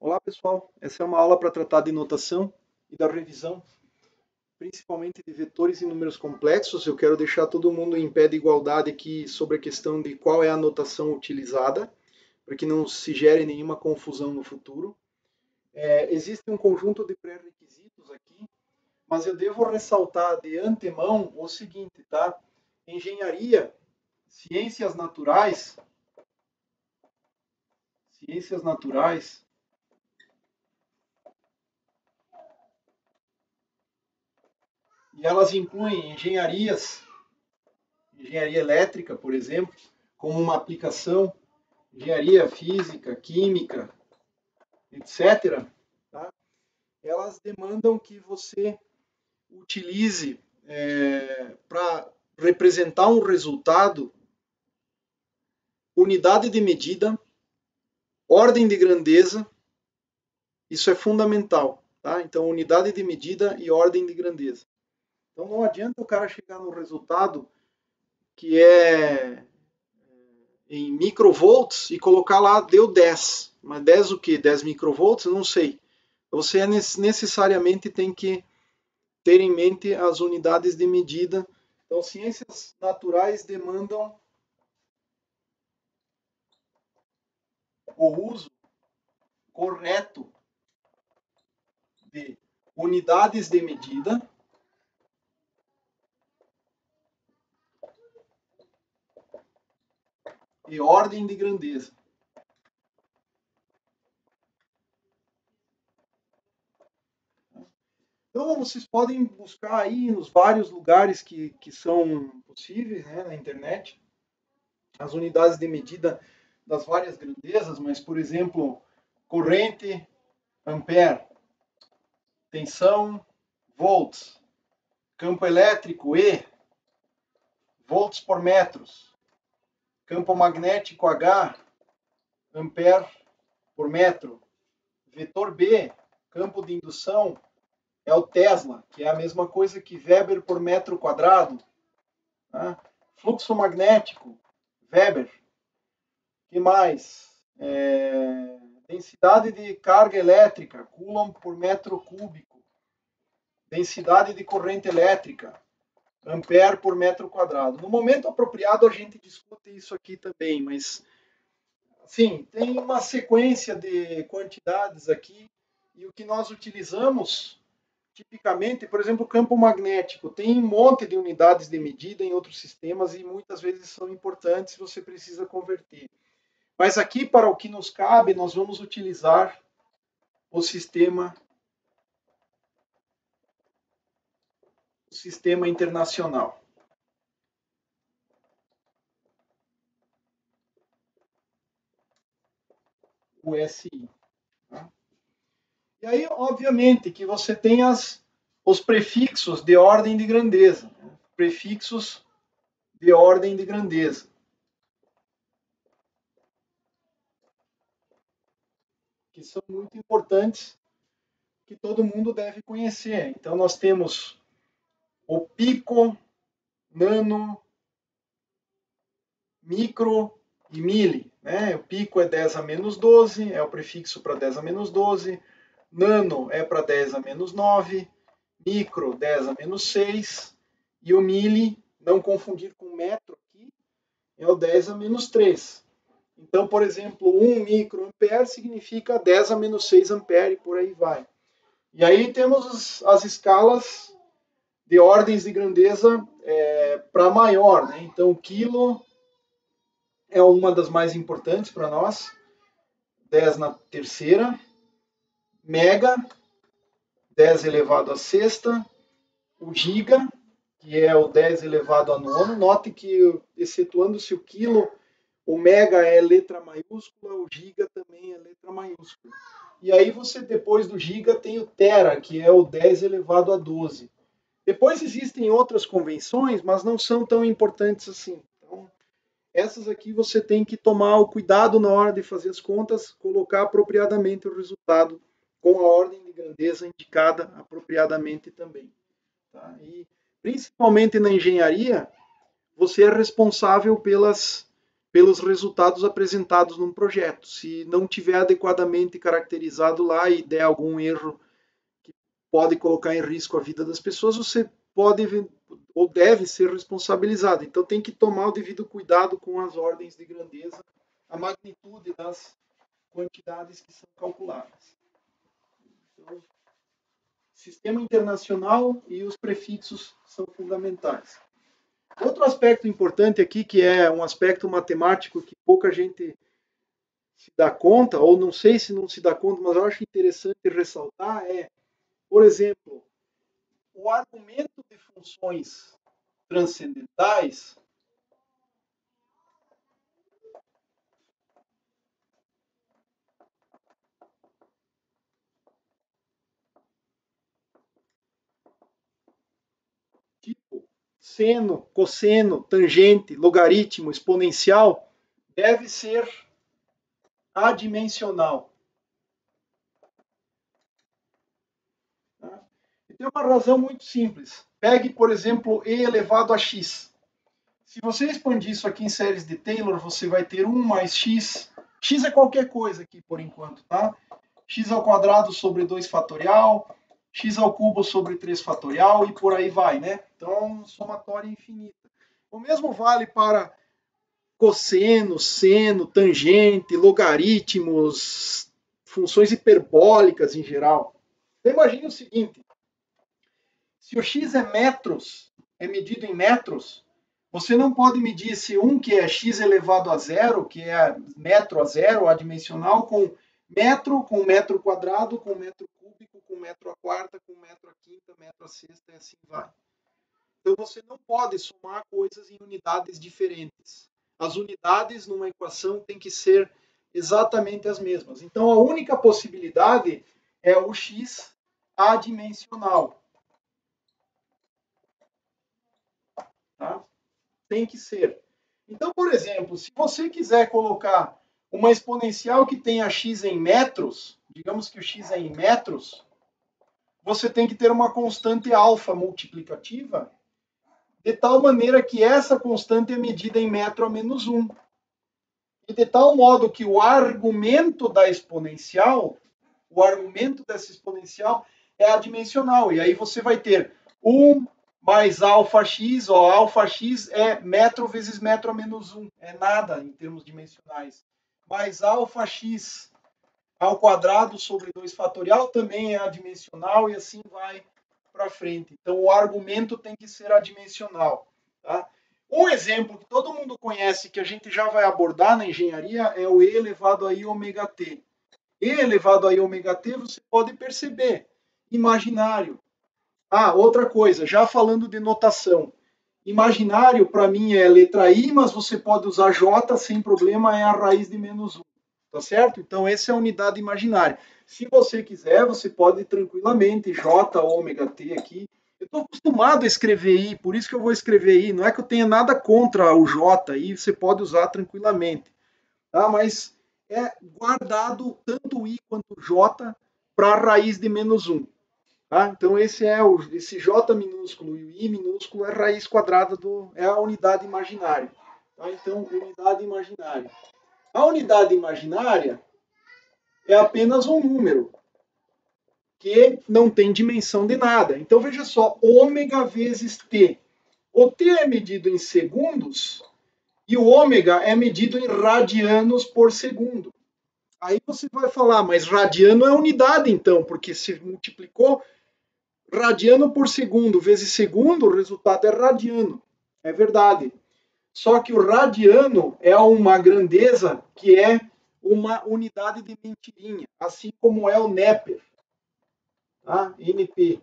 Olá pessoal, essa é uma aula para tratar de notação e da revisão, principalmente de vetores e números complexos. Eu quero deixar todo mundo em pé de igualdade aqui sobre a questão de qual é a notação utilizada, para que não se gere nenhuma confusão no futuro. Existe um conjunto de pré-requisitos aqui, mas eu devo ressaltar de antemão o seguinte, tá? Engenharia, ciências naturais, ciências naturais e elas incluem engenharia elétrica, por exemplo, como uma aplicação, engenharia física, química, etc., tá? Elas demandam que você utilize para representar um resultado unidade de medida, ordem de grandeza, isso é fundamental, tá? Então, unidade de medida e ordem de grandeza. Então, não adianta o cara chegar no resultado que é em microvolts e colocar lá deu 10. Mas 10 o quê? 10 microvolts? Eu não sei. Você necessariamente tem que ter em mente as unidades de medida. Então, ciências naturais demandam o uso correto de unidades de medida e ordem de grandeza. Então, vocês podem buscar aí nos vários lugares que são possíveis, né, na internet, as unidades de medida das várias grandezas, mas, por exemplo, corrente, ampere, tensão, volts, campo elétrico, E, volts por metros, campo magnético, H, ampere por metro, vetor B, campo de indução, é o Tesla, que é a mesma coisa que Weber por metro quadrado, né? Fluxo magnético, Weber. Que mais? Densidade de carga elétrica, Coulomb por metro cúbico. Densidade de corrente elétrica, ampere por metro quadrado. No momento apropriado a gente discute isso aqui também, mas sim, tem uma sequência de quantidades aqui e o que nós utilizamos tipicamente, por exemplo, o campo magnético, tem um monte de unidades de medida em outros sistemas e muitas vezes são importantes, você precisa converter. Mas aqui, para o que nos cabe, nós vamos utilizar o sistema internacional. O SI. Tá? E aí, obviamente, que você tem os prefixos de ordem de grandeza. Né? Prefixos de ordem de grandeza. Que são muito importantes, que todo mundo deve conhecer. Então, nós temos o pico, nano, micro e mili. Né? O pico é 10 a menos 12, é o prefixo para 10 a menos 12. Nano é para 10 a menos 9. Micro, 10 a menos 6. E o mili, não confundir com metro aqui, é o 10 a menos 3. Então, por exemplo, 1 microampere significa 10 a menos 6 ampere, por aí vai. E aí temos as escalas de ordens de grandeza para maior. Né? Então, quilo é uma das mais importantes para nós, 10 na terceira. Mega, 10 elevado a sexta. O giga, que é o 10 elevado a nono. Note que, excetuando-se o quilo, o mega é letra maiúscula, o giga também é letra maiúscula. E aí você, depois do giga, tem o tera, que é o 10 elevado a 12. Depois existem outras convenções, mas não são tão importantes assim. Então, essas aqui você tem que tomar o cuidado na hora de fazer as contas, colocar apropriadamente o resultado com a ordem de grandeza indicada apropriadamente também. Tá? E, principalmente na engenharia, você é responsável pelas pelos resultados apresentados num projeto. Se não tiver adequadamente caracterizado lá e der algum erro que pode colocar em risco a vida das pessoas, você pode ou deve ser responsabilizado. Então tem que tomar o devido cuidado com as ordens de grandeza, a magnitude das quantidades que são calculadas. Então, sistema internacional e os prefixos são fundamentais. Outro aspecto importante aqui, que é um aspecto matemático que pouca gente se dá conta, ou não sei se não se dá conta, mas eu acho interessante ressaltar, é, por exemplo, o argumento de funções transcendentais tipo seno, cosseno, tangente, logaritmo, exponencial, deve ser adimensional. Tá? E tem uma razão muito simples. Pegue, por exemplo, e elevado a x. Se você expandir isso aqui em séries de Taylor, você vai ter 1 mais x. X é qualquer coisa aqui, por enquanto, tá? X ao quadrado sobre 2 fatorial, x ao cubo sobre 3 fatorial e por aí vai, né? Então, somatória infinita. O mesmo vale para cosseno, seno, tangente, logaritmos, funções hiperbólicas em geral. Então, imagine o seguinte, se o x é metros, é medido em metros, você não pode medir esse 1, que é x elevado a zero, que é metro a zero, adimensional, com metro quadrado, com metro cúbico, com metro a quarta, com metro a quinta, metro a sexta, e assim vai. Então você não pode somar coisas em unidades diferentes. As unidades numa equação têm que ser exatamente as mesmas. Então a única possibilidade é o x adimensional. Tá? Tem que ser. Então, por exemplo, se você quiser colocar uma exponencial que tenha x em metros, digamos que o x é em metros, você tem que ter uma constante alfa multiplicativa, de tal maneira que essa constante é medida em metro a menos 1. E de tal modo que o argumento da exponencial, o argumento dessa exponencial é adimensional. E aí você vai ter 1 mais alfa x, ó, alfa x é metro vezes metro a menos 1. É nada em termos dimensionais. Mais alfa x ao quadrado sobre 2 fatorial também é adimensional e assim vai para frente. Então o argumento tem que ser adimensional. Tá? Um exemplo que todo mundo conhece, que a gente já vai abordar na engenharia, é o E elevado a I ômega t. E elevado a I ômega t, você pode perceber, imaginário. Ah, outra coisa, já falando de notação. Imaginário, para mim, é letra I, mas você pode usar J sem problema, é a raiz de menos 1. Tá certo? Então, essa é a unidade imaginária. Se você quiser, você pode tranquilamente, J ômega t aqui. Eu estou acostumado a escrever I, por isso que eu vou escrever I. Não é que eu tenha nada contra o J, I você pode usar tranquilamente. Tá? Mas é guardado tanto I quanto J para a raiz de menos 1. Tá? Então esse J minúsculo e o I minúsculo é a raiz quadrada é a unidade imaginária. Tá? Então, unidade imaginária. A unidade imaginária é apenas um número que não tem dimensão de nada. Então veja só, ômega vezes t. O t é medido em segundos e o ômega é medido em radianos por segundo. Aí você vai falar, mas radiano é unidade então, porque se multiplicou radiano por segundo vezes segundo, o resultado é radiano. É verdade. Só que o radiano é uma grandeza que é uma unidade de mentirinha, assim como é o Neper, tá? NP.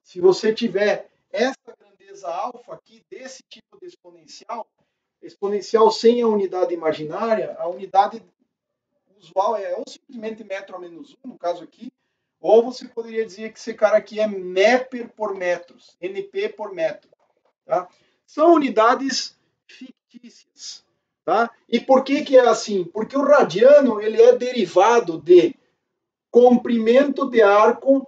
Se você tiver essa grandeza alfa aqui, desse tipo de exponencial sem a unidade imaginária, a unidade usual é ou simplesmente metro a menos 1, no caso aqui, ou você poderia dizer que esse cara aqui é Neper por metros, NP por metro. Tá? São unidades fictícias. Tá? E por que é assim? Porque o radiano ele é derivado de comprimento de arco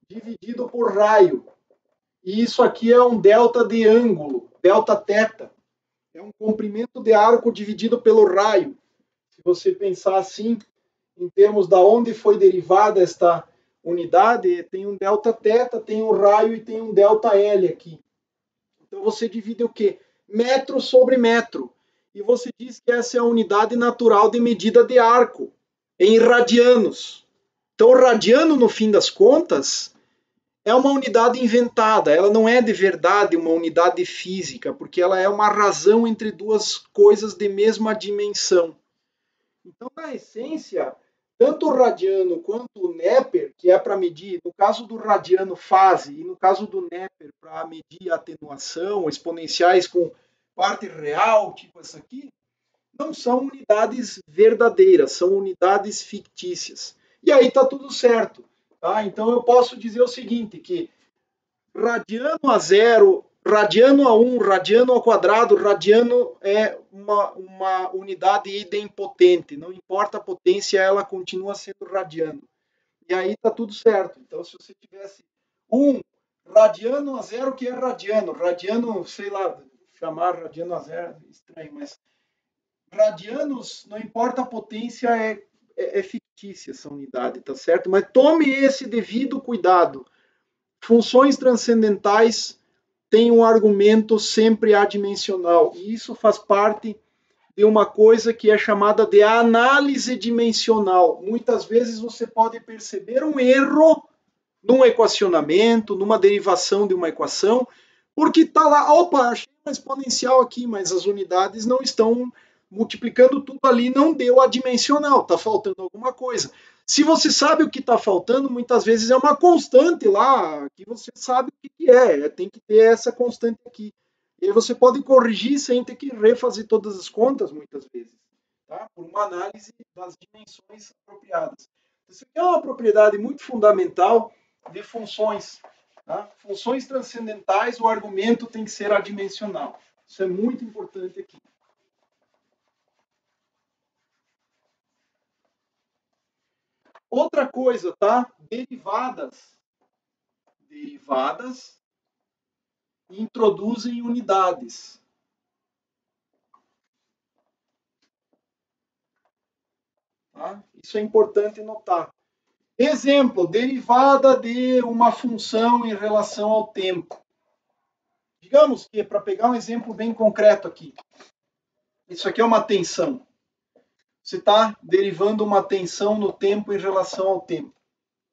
dividido por raio. E isso aqui é um delta de ângulo, delta teta. é um comprimento de arco dividido pelo raio. Se você pensar assim, em termos da onde foi derivada esta unidade, tem um delta θ, tem um raio e tem um delta L aqui. Então você divide o quê? Metro sobre metro. E você diz que essa é a unidade natural de medida de arco, em radianos. Então, o radiano, no fim das contas, é uma unidade inventada. Ela não é de verdade uma unidade física, porque ela é uma razão entre duas coisas de mesma dimensão. Então, na essência, tanto o radiano quanto o Neper, que é para medir, no caso do radiano, fase, e no caso do Neper, para medir atenuação, exponenciais com parte real, tipo essa aqui, não são unidades verdadeiras, são unidades fictícias. E aí está tudo certo. Tá? Então eu posso dizer o seguinte, que radiano a zero, radiano a 1, radiano ao quadrado, radiano é uma unidade idempotente. Não importa a potência, ela continua sendo radiano. E aí está tudo certo. Então, se você tivesse 1 radiano a zero, que é radiano? Radiano, sei lá, chamar radiano a zero é estranho, mas radianos, não importa a potência, é fictícia essa unidade, tá certo? Mas tome esse devido cuidado. Funções transcendentais têm um argumento sempre adimensional, e isso faz parte de uma coisa que é chamada de análise dimensional. Muitas vezes você pode perceber um erro num equacionamento, numa derivação de uma equação, porque está lá, opa, achei uma exponencial aqui, mas as unidades não estão multiplicando tudo ali, não deu a dimensional, está faltando alguma coisa. Se você sabe o que está faltando, muitas vezes é uma constante lá, que você sabe o que é, tem que ter essa constante aqui. E aí você pode corrigir sem ter que refazer todas as contas, muitas vezes, tá? Por uma análise das dimensões apropriadas. Isso aqui é uma propriedade muito fundamental de funções. Tá? Funções transcendentais, o argumento tem que ser adimensional. Isso é muito importante aqui. Outra coisa, tá? Derivadas. Derivadas introduzem unidades. Tá? Isso é importante notar. Exemplo, derivada de uma função em relação ao tempo. Digamos que, para pegar um exemplo bem concreto aqui, isso aqui é uma tensão. Você está derivando uma tensão no tempo em relação ao tempo.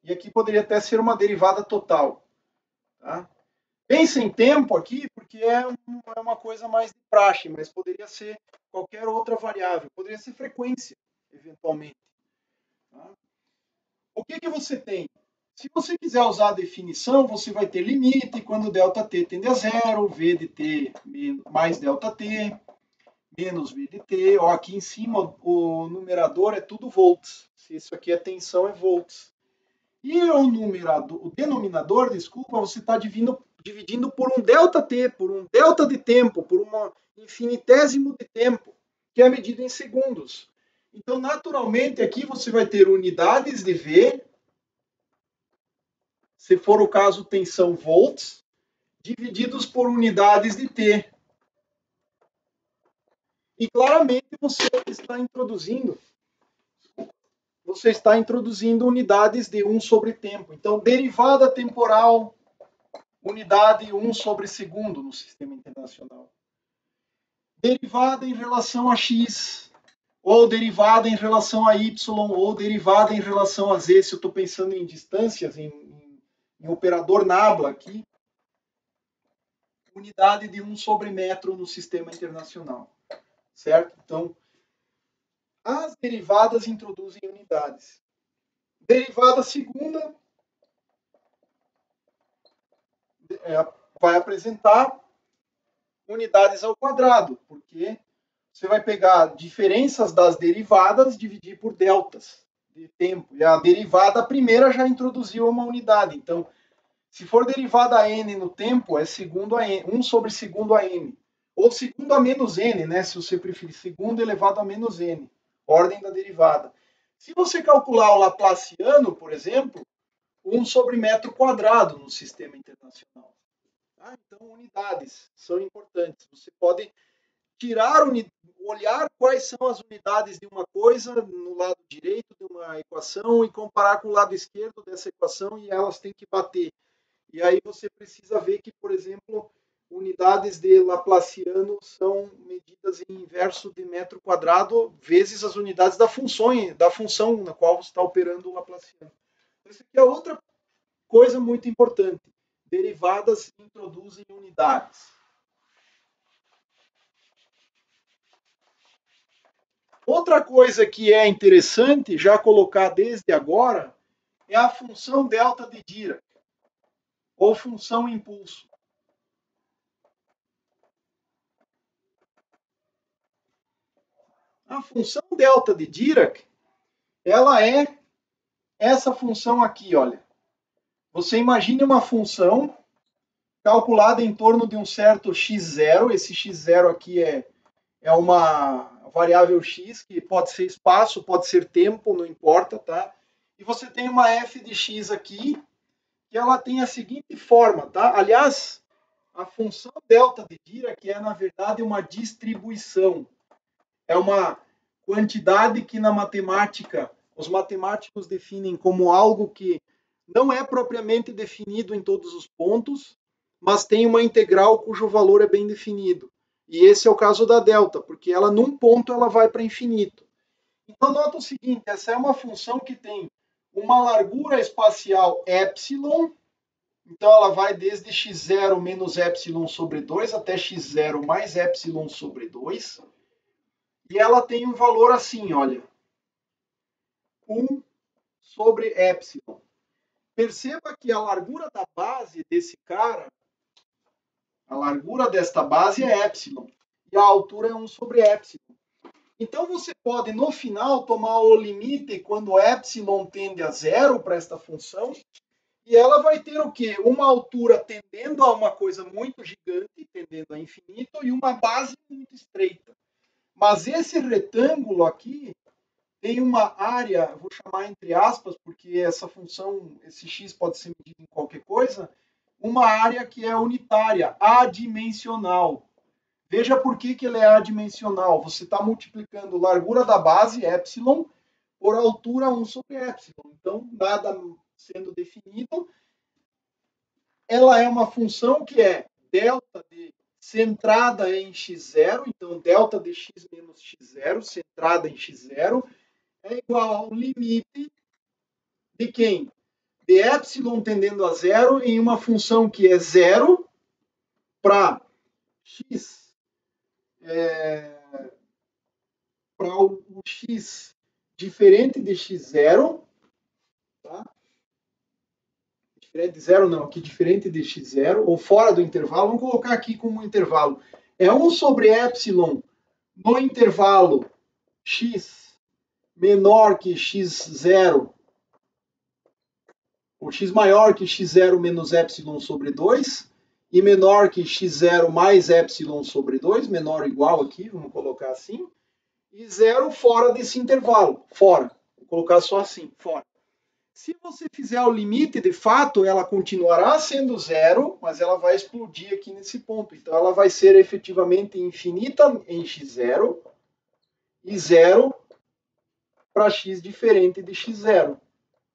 E aqui poderia até ser uma derivada total. Tá? Pensa em tempo aqui, porque é uma coisa mais de praxe, mas poderia ser qualquer outra variável. Poderia ser frequência, eventualmente. Tá? O que você tem? Se você quiser usar a definição, você vai ter limite quando ΔT tende a zero, V de t mais ΔT, menos V de t. Ó, aqui em cima o numerador é tudo volts. Se isso aqui é tensão, é volts. E o denominador, desculpa, você está dividindo por um ΔT, por um delta de tempo, por um infinitésimo de tempo, que é medido em segundos. Então, naturalmente, aqui você vai ter unidades de V, se for o caso, tensão volts, divididos por unidades de T. E claramente você está introduzindo unidades de 1 sobre tempo. Então, derivada temporal, unidade 1 sobre segundo no sistema internacional. Derivada em relação a x, ou derivada em relação a y, ou derivada em relação a z. Se eu estou pensando em distâncias, em operador nabla aqui, unidade de 1 sobre metro no sistema internacional. Certo? Então, as derivadas introduzem unidades. Derivada segunda vai apresentar unidades ao quadrado, porque você vai pegar diferenças das derivadas, dividir por deltas de tempo. E a derivada primeira já introduziu uma unidade. Então, se for derivada a n no tempo, é segundo a n, 1 sobre segundo a n. Ou segundo a menos n, né? Se você preferir, segundo elevado a menos n. Ordem da derivada. Se você calcular o Laplaciano, por exemplo, 1 sobre metro quadrado no sistema internacional. Então, unidades são importantes. Você pode olhar quais são as unidades de uma coisa no lado direito de uma equação e comparar com o lado esquerdo dessa equação e elas têm que bater. E aí você precisa ver que, por exemplo, unidades de Laplaciano são medidas em inverso de metro quadrado vezes as unidades da função na qual você está operando o Laplaciano. Isso aqui é outra coisa muito importante. Derivadas introduzem unidades. Outra coisa que é interessante já colocar desde agora é a função delta de Dirac, ou função impulso. A função delta de Dirac, ela é essa função aqui, olha. Você imagine uma função calculada em torno de um certo x0. Esse x0 aqui é uma variável x, que pode ser espaço, pode ser tempo, não importa, tá? E você tem uma f de x aqui, que ela tem a seguinte forma, tá? Aliás, a função delta de Dirac é, na verdade, uma distribuição. É uma quantidade que na matemática os matemáticos definem como algo que não é propriamente definido em todos os pontos, mas tem uma integral cujo valor é bem definido. E esse é o caso da delta, porque ela num ponto ela vai para infinito. Então nota o seguinte, essa é uma função que tem uma largura espacial epsilon, então ela vai desde x0 menos epsilon sobre 2 até x0 mais epsilon sobre 2. E ela tem um valor assim, olha, 1 sobre epsilon. Perceba que a largura da base desse cara, a largura desta base é epsilon, e a altura é 1 sobre epsilon. Então você pode, no final, tomar o limite quando epsilon tende a zero para esta função, e ela vai ter o quê? Uma altura tendendo a uma coisa muito gigante, tendendo a infinito, e uma base muito estreita. Mas esse retângulo aqui tem uma área, vou chamar entre aspas, porque essa função, esse x pode ser medido em qualquer coisa, uma área que é unitária, adimensional. Veja por que ele é adimensional. Você está multiplicando largura da base, epsilon, por altura 1 sobre epsilon. Então, nada sendo definido, ela é uma função que é delta de centrada em x0, então delta de x menos x0, centrada em x0, é igual ao limite de quem? De epsilon tendendo a zero em uma função que é zero para x, para o x diferente de x0, tá? Diferente de zero não, aqui diferente de x0, ou fora do intervalo, vamos colocar aqui como intervalo. É 1 sobre epsilon no intervalo x menor que x0, ou x maior que x0 menos epsilon sobre 2, e menor que x0 mais epsilon sobre 2, menor ou igual aqui, vamos colocar assim, e zero fora desse intervalo, fora. Vou colocar só assim, fora. Se você fizer o limite, de fato, ela continuará sendo zero, mas ela vai explodir aqui nesse ponto. Então, ela vai ser efetivamente infinita em x0 e zero para x diferente de x0,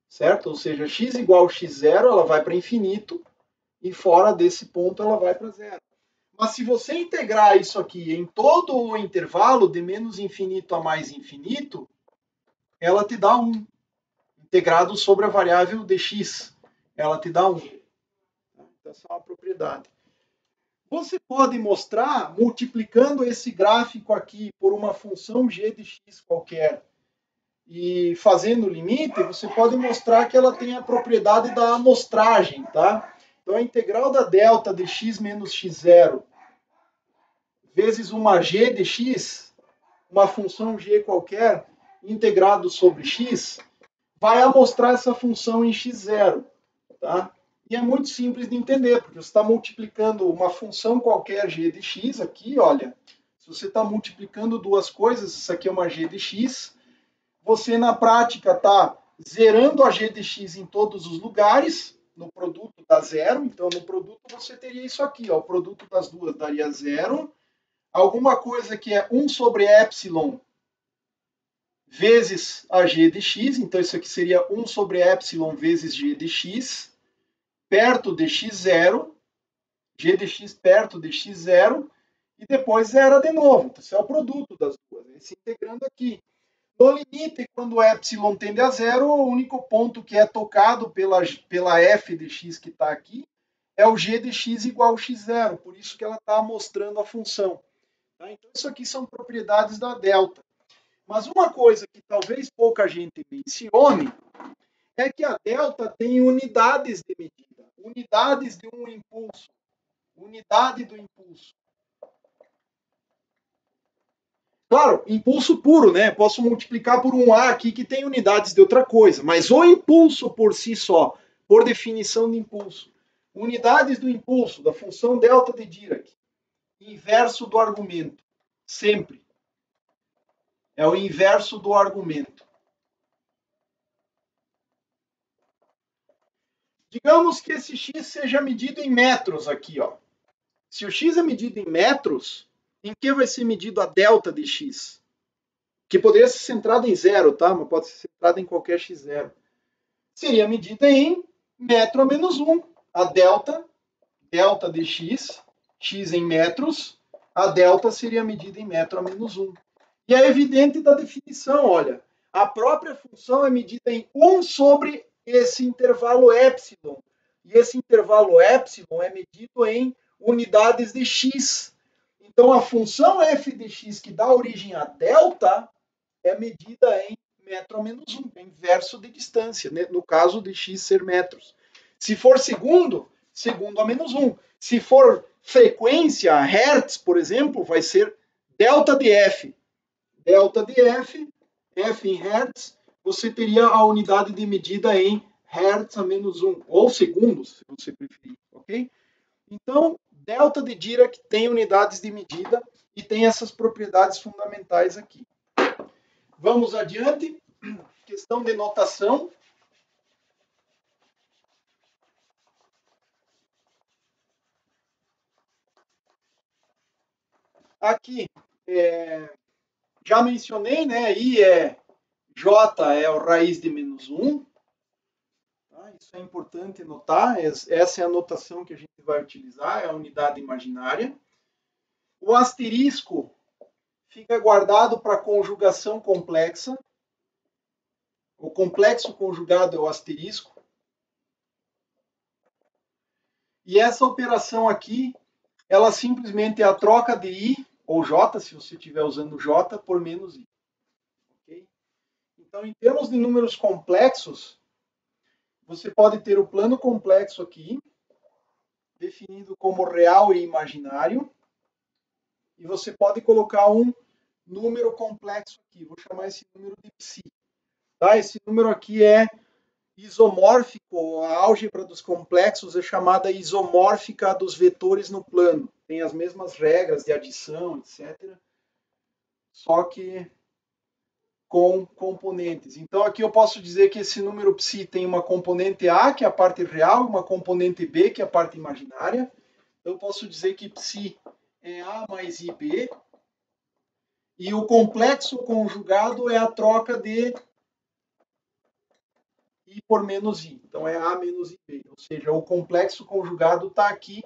certo? Ou seja, x igual a x0, ela vai para infinito e fora desse ponto ela vai para zero. Mas se você integrar isso aqui em todo o intervalo de menos infinito a mais infinito, ela te dá 1. Integrado sobre a variável dx, ela te dá 1. Então, essa é uma propriedade. Você pode mostrar, multiplicando esse gráfico aqui por uma função g de x qualquer, e fazendo o limite, você pode mostrar que ela tem a propriedade da amostragem, tá? Então, a integral da delta de x menos x0 vezes uma g de x, uma função g qualquer, integrado sobre x, vai amostrar essa função em x0, tá? E é muito simples de entender, porque você está multiplicando uma função qualquer g de x aqui, olha, se você está multiplicando duas coisas, isso aqui é uma g de x, você na prática está zerando a g de x em todos os lugares, no produto dá zero, então no produto você teria isso aqui, ó, o produto das duas daria zero, alguma coisa que é 1 sobre epsilon vezes a g de x, então isso aqui seria 1 sobre epsilon vezes g de x, perto de x0, g de x perto de x0, e depois zero de novo. Então, isso é o produto das duas, se integrando aqui. No limite, quando epsilon tende a zero, o único ponto que é tocado pela f de x que está aqui é o g de x igual a x0, por isso que ela está mostrando a função. Tá? Então, isso aqui são propriedades da delta. Mas uma coisa que talvez pouca gente mencione é que a delta tem unidades de medida, unidades de um impulso, unidade do impulso. Claro, impulso puro, né? Posso multiplicar por um A aqui que tem unidades de outra coisa, mas o impulso por si só, por definição de impulso, unidades do impulso, da função delta de Dirac, inverso do argumento, sempre. É o inverso do argumento. Digamos que esse x seja medido em metros aqui, ó. Se o x é medido em metros, em que vai ser medido a delta de x? Que poderia ser centrada em zero, tá? Mas pode ser centrada em qualquer x0. Seria medida em metro a menos 1. A delta de x, x em metros, a delta seria medida em metro a menos 1. E é evidente da definição, olha, a própria função é medida em 1 sobre esse intervalo epsilon. E esse intervalo epsilon é medido em unidades de x. Então, a função f de x que dá origem a delta é medida em metro a menos 1, é inverso de distância, né? No caso de x ser metros. Se for segundo, segundo a menos 1. Se for frequência, hertz, por exemplo, vai ser delta de f. Delta de f, f em hertz, você teria a unidade de medida em hertz a menos 1, ou segundos, se você preferir, ok? Então, delta de Dirac tem unidades de medida e tem essas propriedades fundamentais aqui. Vamos adiante. Questão de notação. Aqui, já mencionei, né? I é J é o raiz de menos 1. Tá? Isso é importante notar. Essa é a notação que a gente vai utilizar, é a unidade imaginária. O asterisco fica guardado para conjugação complexa. O complexo conjugado é o asterisco. E essa operação aqui, ela simplesmente é a troca de I, ou J, se você estiver usando J, por menos I. Okay? Então, em termos de números complexos, você pode ter o plano complexo aqui, definido como real e imaginário, e você pode colocar um número complexo aqui. Vou chamar esse número de psi. Tá? Esse número aqui é isomórfico, a álgebra dos complexos é chamada isomórfica dos vetores no plano. Tem as mesmas regras de adição, etc. Só que com componentes. Então, aqui eu posso dizer que esse número psi tem uma componente A, que é a parte real, e uma componente B, que é a parte imaginária. Eu posso dizer que psi é A mais IB, e o complexo conjugado é a troca de I por menos I. Então, é A menos IB. Ou seja, o complexo conjugado está aqui,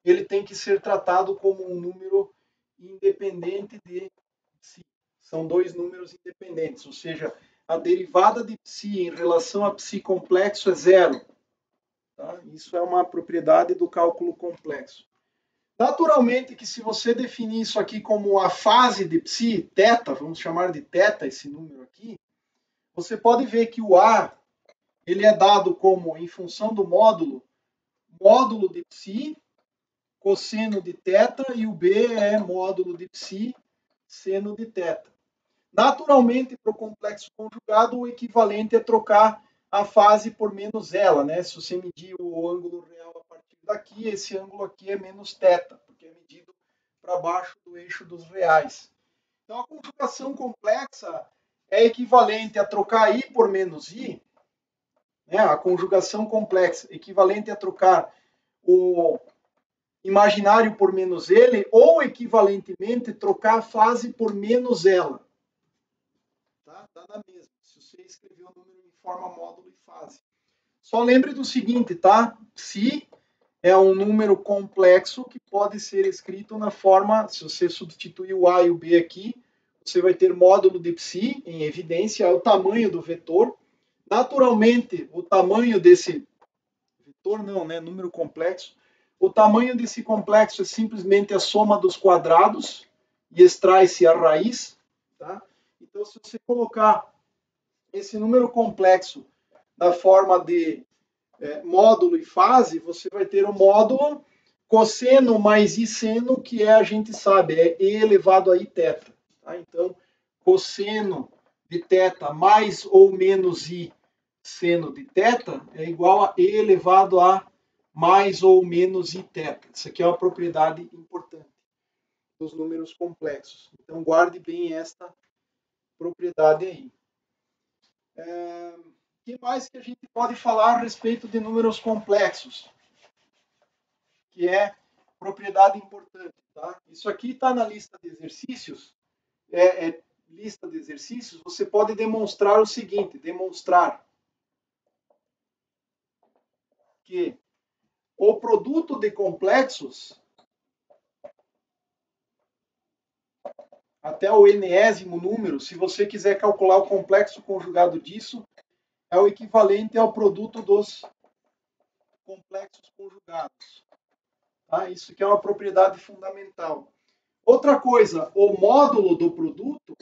ele tem que ser tratado como um número independente de psi. São dois números independentes, ou seja, a derivada de psi em relação a psi complexo é zero. Tá? Isso é uma propriedade do cálculo complexo. Naturalmente que se você definir isso aqui como a fase de psi, θ, vamos chamar de θ esse número aqui, você pode ver que o A ele é dado como, em função do módulo de psi, cosseno de θ, e o B é módulo de psi, seno de θ. Naturalmente, para o complexo conjugado, o equivalente é trocar a fase por menos ela, né? Se você medir o ângulo real a partir daqui, esse ângulo aqui é menos θ, porque é medido para baixo do eixo dos reais. Então, a conjugação complexa é equivalente a trocar I por menos I, né? A conjugação complexa, equivalente a trocar o imaginário por menos ele, ou equivalentemente trocar a fase por menos ela. Tá? Dá na mesma, se você escrever o número em forma módulo e fase. Só lembre do seguinte, tá? Se é um número complexo que pode ser escrito na forma, se você substituir o A e o B aqui, você vai ter módulo de psi em evidência, é o tamanho do vetor. Naturalmente, o tamanho desse vetor não, né? Número complexo. O tamanho desse complexo é simplesmente a soma dos quadrados e extrai-se a raiz, tá? Então, se você colocar esse número complexo na forma de módulo e fase, você vai ter o módulo cosseno mais i seno, que a gente sabe, é e elevado a i teta. Tá? Então, cosseno de teta mais ou menos i seno de teta é igual a e elevado a mais ou menos i teta. Isso aqui é uma propriedade importante dos números complexos. Então, guarde bem esta propriedade aí. O que mais que a gente pode falar a respeito de números complexos? Que é propriedade importante. Tá? Isso aqui está na lista de exercícios. Lista de exercícios, você pode demonstrar o seguinte, demonstrar que o produto de complexos até o enésimo número, se você quiser calcular o complexo conjugado disso, é o equivalente ao produto dos complexos conjugados. Tá? Isso que é uma propriedade fundamental. Outra coisa, o módulo do produto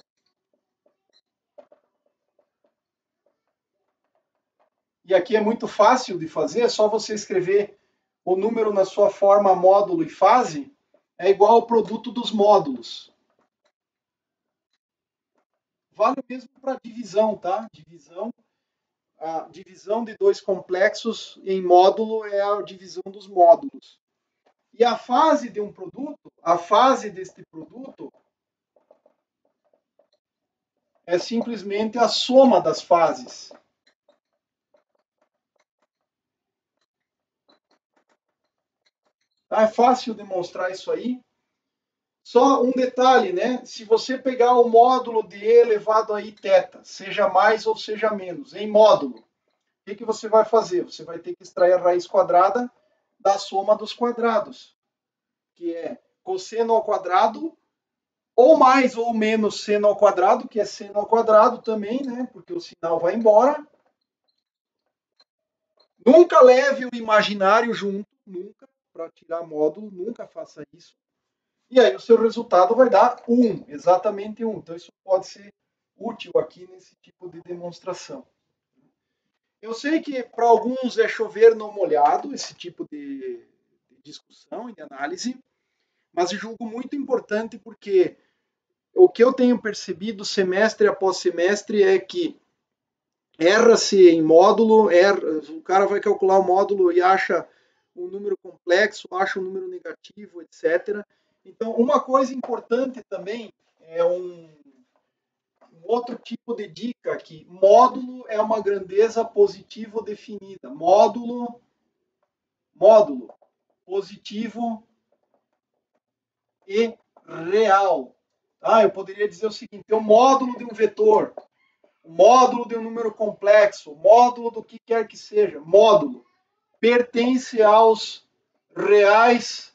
e aqui é muito fácil de fazer, é só você escrever o número na sua forma módulo e fase, é igual ao produto dos módulos. Vale mesmo para divisão, tá? A divisão de dois complexos em módulo é a divisão dos módulos. E a fase de um produto, a fase deste produto é simplesmente a soma das fases. Tá? É fácil demonstrar isso aí. Só um detalhe, né? Se você pegar o módulo de e elevado a i teta, seja mais ou seja menos, em módulo, o que você vai fazer? Você vai ter que extrair a raiz quadrada da soma dos quadrados, que é cosseno ao quadrado, ou mais ou menos seno ao quadrado, que é seno ao quadrado também, né? Porque o sinal vai embora. Nunca leve o imaginário junto, nunca, para tirar módulo, nunca faça isso. E aí o seu resultado vai dar 1, exatamente 1. Então isso pode ser útil aqui nesse tipo de demonstração. Eu sei que para alguns é chover no molhado esse tipo de discussão e de análise, mas julgo muito importante porque o que eu tenho percebido semestre após semestre é que erra-se em módulo, o cara vai calcular o módulo e acha um número complexo, acha um número negativo, etc. Então, uma coisa importante também é um outro tipo de dica aqui. Módulo é uma grandeza positivo definida. Módulo, positivo e real. Eu poderia dizer o seguinte, é o módulo de um vetor, o módulo de um número complexo, o módulo do que quer que seja, módulo, pertence aos reais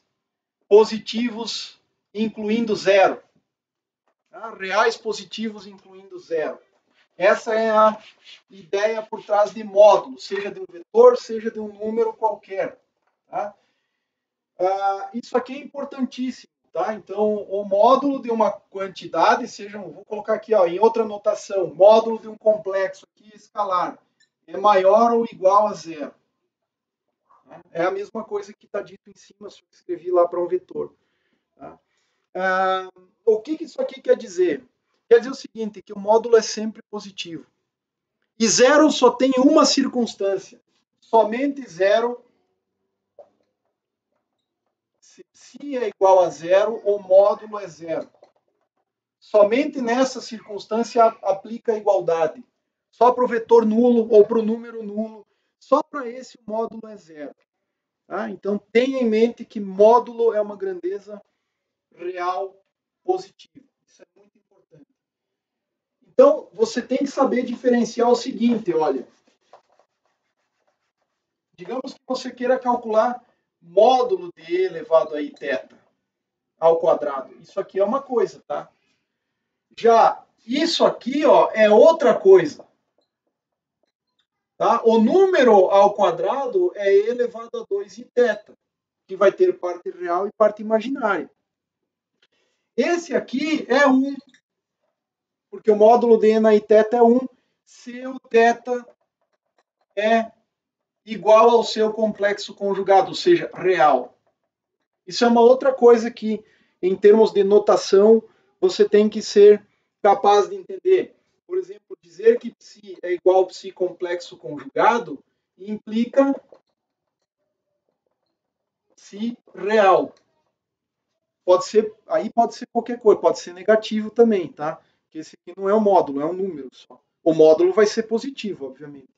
positivos, incluindo zero. Reais positivos, incluindo zero. Essa é a ideia por trás de módulo, seja de um vetor, seja de um número qualquer. Tá? Isso aqui é importantíssimo. Tá? Então, o módulo de uma quantidade, vou colocar aqui em outra notação, módulo de um complexo aqui escalar, é maior ou igual a zero. É a mesma coisa que está dito em cima, se eu escrevi lá para um vetor. Tá? O que isso aqui quer dizer? Quer dizer o seguinte, que o módulo é sempre positivo. E zero só tem uma circunstância. Somente zero. Se psi é igual a zero, o módulo é zero. Somente nessa circunstância aplica a igualdade. Só para o vetor nulo ou para o número nulo. Só para esse o módulo é zero. Tá? Então, tenha em mente que módulo é uma grandeza real positiva. Isso é muito importante. Então, você tem que saber diferenciar o seguinte, olha. Digamos que você queira calcular módulo de E elevado a I θ ao quadrado. Isso aqui é uma coisa, tá? Já isso aqui, ó, é outra coisa. Tá? O número ao quadrado é E elevado a 2 i θ, que vai ter parte real e parte imaginária. Esse aqui é 1, porque o módulo de E na I θ é 1, se o θ é igual ao seu complexo conjugado, ou seja, real. Isso é uma outra coisa que, em termos de notação, você tem que ser capaz de entender. Por exemplo, dizer que psi é igual a psi complexo conjugado implica psi real. Aí pode ser qualquer coisa, pode ser negativo também, tá? Porque esse aqui não é um módulo, é um número só. O módulo vai ser positivo, obviamente.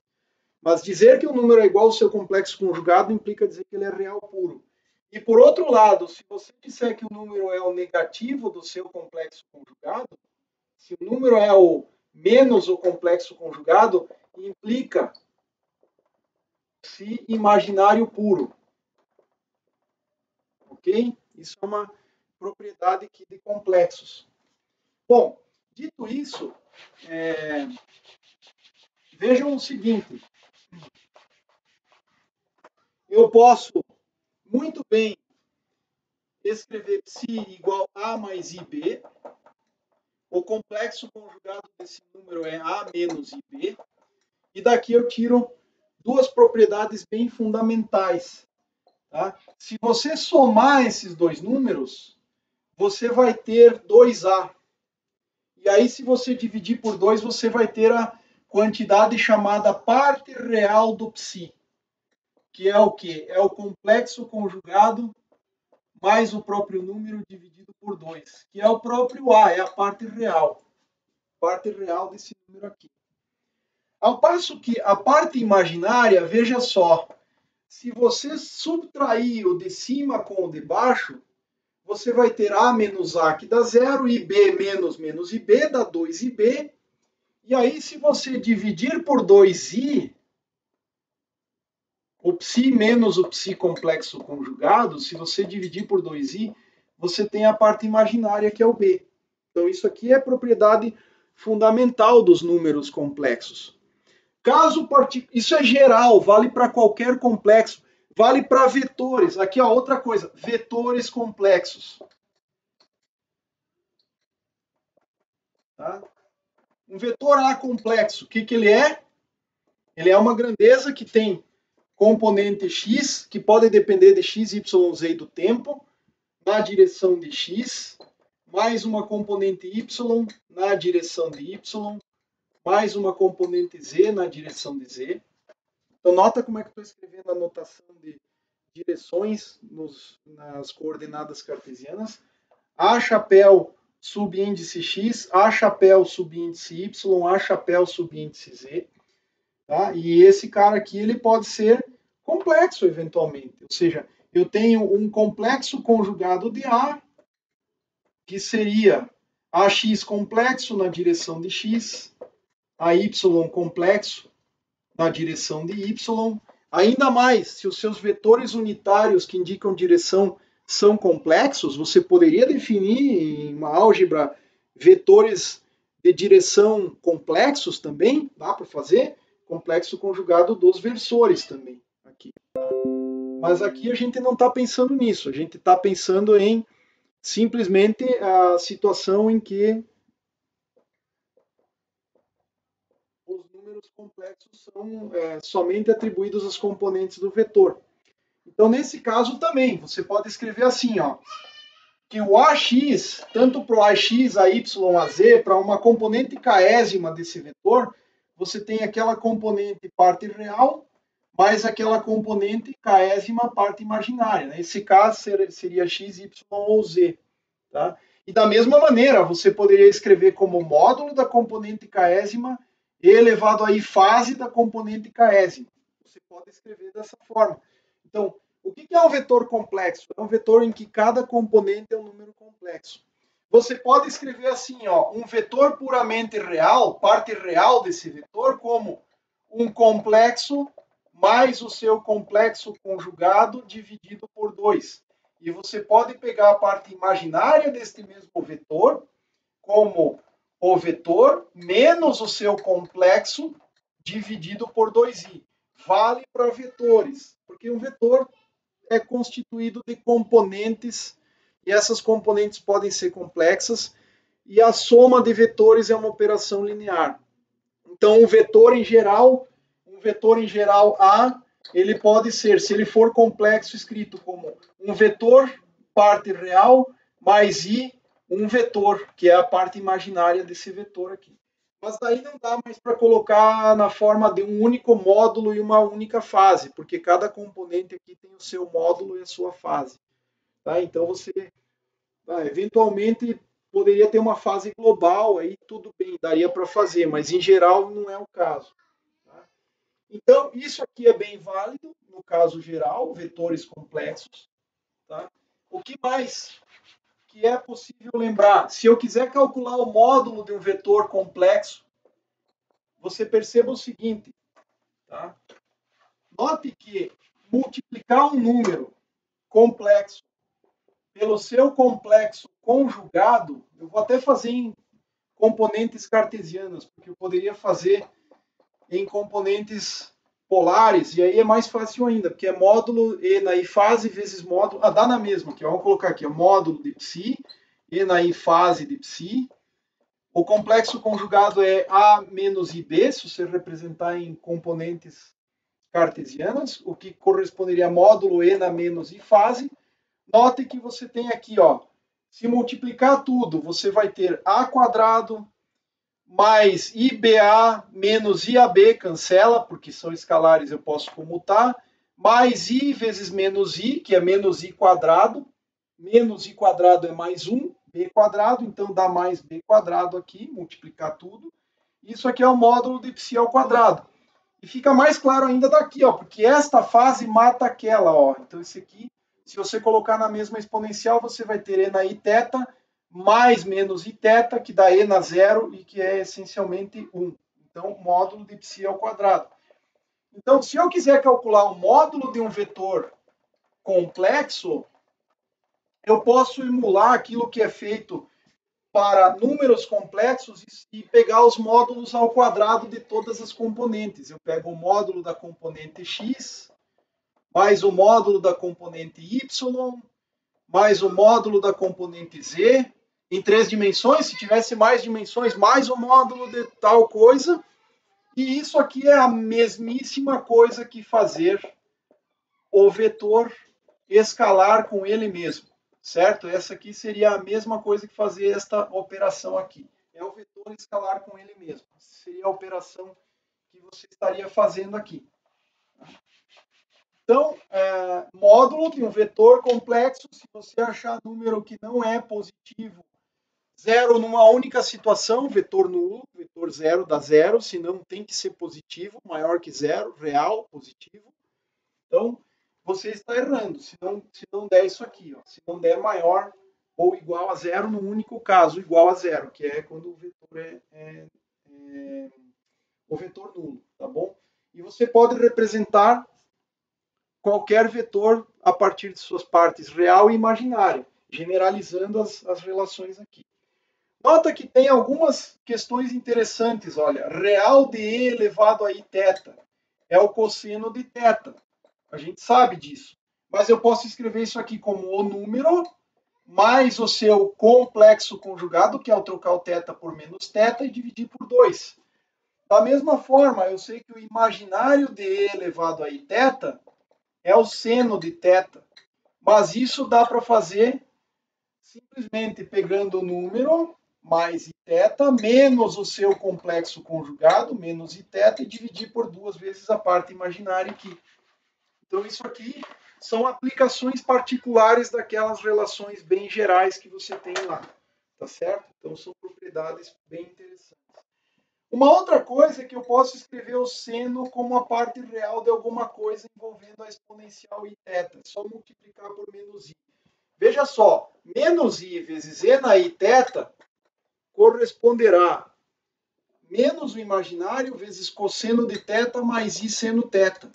Mas dizer que o número é igual ao seu complexo conjugado implica dizer que ele é real puro. E por outro lado, se você disser que o número é o negativo do seu complexo conjugado, se o número é o menos o complexo conjugado, implica se imaginário puro. Ok? Isso é uma propriedade aqui de complexos. Bom, dito isso, vejam o seguinte. Eu posso muito bem escrever psi igual a mais ib. O complexo conjugado desse número é a menos ib. E daqui eu tiro duas propriedades bem fundamentais. Tá? Se você somar esses dois números, você vai ter 2a. E aí, se você dividir por 2, você vai ter a quantidade chamada parte real do psi, que é o quê? É o complexo conjugado mais o próprio número dividido por 2, que é o próprio a, é a parte real desse número aqui. Ao passo que a parte imaginária, veja só, se você subtrair o de cima com o de baixo, você vai ter a menos a que dá zero, e b menos menos ib dá 2ib. E aí, se você dividir por 2i, o psi menos o psi complexo conjugado, se você dividir por 2i, você tem a parte imaginária, que é o b. Então, isso aqui é propriedade fundamental dos números complexos. Isso é geral, vale para qualquer complexo, vale para vetores. Aqui, ó, outra coisa, vetores complexos. Tá? Um vetor A complexo, o que ele é? Ele é uma grandeza que tem componente x, que pode depender de x, y, z do tempo, na direção de x, mais uma componente y na direção de y, mais uma componente z na direção de z. Então, nota como é que eu estou escrevendo a notação de direções nas coordenadas cartesianas. A chapéu subíndice x, A chapéu subíndice y, A chapéu subíndice z. Tá? E esse cara aqui ele pode ser complexo eventualmente. Ou seja, eu tenho um complexo conjugado de A, que seria AX complexo na direção de x, AY complexo na direção de y. Ainda mais, se os seus vetores unitários que indicam direção são complexos, você poderia definir em uma álgebra vetores de direção complexos também, dá para fazer, complexo conjugado dos versores também. Aqui. Mas aqui a gente não está pensando nisso, a gente está pensando em simplesmente a situação em que os números complexos são somente atribuídos aos componentes do vetor. Então, nesse caso também, você pode escrever assim, ó, que o AX, tanto para o AX, AY, AZ, para uma componente késima desse vetor, você tem aquela componente parte real, mais aquela componente késima parte imaginária. Nesse caso, seria X, Y ou Z. Tá? E da mesma maneira, você poderia escrever como módulo da componente késima e elevado a I fase da componente késima. Você pode escrever dessa forma. Então, O que é um vetor complexo? É um vetor em que cada componente é um número complexo. Você pode escrever assim, ó, um vetor puramente real, parte real desse vetor, como um complexo mais o seu complexo conjugado dividido por 2. E você pode pegar a parte imaginária deste mesmo vetor, como o vetor menos o seu complexo dividido por 2i. Vale para vetores, porque um vetor é constituído de componentes e essas componentes podem ser complexas e a soma de vetores é uma operação linear. Então, um vetor em geral A, ele pode ser, se ele for complexo, escrito como um vetor parte real mais i, um vetor, que é a parte imaginária desse vetor aqui. Mas daí não dá mais para colocar na forma de um único módulo e uma única fase, porque cada componente aqui tem o seu módulo e a sua fase. Tá? Então você eventualmente poderia ter uma fase global, aí tudo bem, daria para fazer, mas em geral não é o caso. Tá? Então, isso aqui é bem válido, no caso geral, vetores complexos. Tá? O que mais que é possível lembrar? Se eu quiser calcular o módulo de um vetor complexo, você perceba o seguinte. Tá? Note que multiplicar um número complexo pelo seu complexo conjugado, eu vou até fazer em componentes cartesianas, porque eu poderia fazer em componentes polares, e aí é mais fácil ainda, porque é módulo e na i fase vezes módulo, dá na mesma aqui, vamos colocar aqui, módulo de psi, e na i fase de psi. O complexo conjugado é a menos ib, se você representar em componentes cartesianas, o que corresponderia a módulo e na menos i fase. Note que você tem aqui, ó, se multiplicar tudo, você vai ter a quadrado mais IBA menos IAB, cancela, porque são escalares, eu posso comutar, mais I vezes menos I, que é menos I quadrado, menos I quadrado é mais 1, B quadrado, então dá mais B quadrado aqui, multiplicar tudo. Isso aqui é o módulo de psi ao quadrado. E fica mais claro ainda daqui, ó, porque esta fase mata aquela, ó. Então esse aqui, se você colocar na mesma exponencial, você vai ter E na I θ mais menos I θ, que dá E na zero e que é essencialmente 1. Então, módulo de psi ao quadrado. Então, se eu quiser calcular o módulo de um vetor complexo, eu posso emular aquilo que é feito para números complexos e pegar os módulos ao quadrado de todas as componentes. Eu pego o módulo da componente x, mais o módulo da componente y, mais o módulo da componente z, em 3 dimensões, se tivesse mais dimensões, mais o módulo de tal coisa. E isso aqui é a mesmíssima coisa que fazer o vetor escalar com ele mesmo, certo? Essa aqui seria a mesma coisa que fazer esta operação aqui. É o vetor escalar com ele mesmo. Seria a operação que você estaria fazendo aqui. Então, módulo de um vetor complexo, se você achar número que não é positivo, zero numa única situação, vetor nulo, vetor zero dá zero, senão tem que ser positivo, maior que zero, real, positivo. Então, você está errando, se não der isso aqui, ó, se não der maior ou igual a zero no único caso, igual a zero, que é quando o vetor é o vetor nulo, tá bom? E você pode representar qualquer vetor a partir de suas partes real e imaginária, generalizando as relações aqui. Nota que tem algumas questões interessantes, olha, real de E elevado a I θ é o cosseno de θ. A gente sabe disso. Mas eu posso escrever isso aqui como o número mais o seu complexo conjugado, que é o trocar o θ por menos θ, e dividir por 2. Da mesma forma, eu sei que o imaginário de E elevado a I θ é o seno de θ. Mas isso dá para fazer simplesmente pegando o número mais I θ menos o seu complexo conjugado, menos I θ, e dividir por 2 vezes a parte imaginária aqui. Então, isso aqui são aplicações particulares daquelas relações bem gerais que você tem lá, tá certo? Então, são propriedades bem interessantes. Uma outra coisa é que eu posso escrever o seno como a parte real de alguma coisa envolvendo a exponencial i θ. É só multiplicar por menos i. Veja só, menos i vezes e na i θ corresponderá menos o imaginário vezes cosseno de θ mais i seno θ.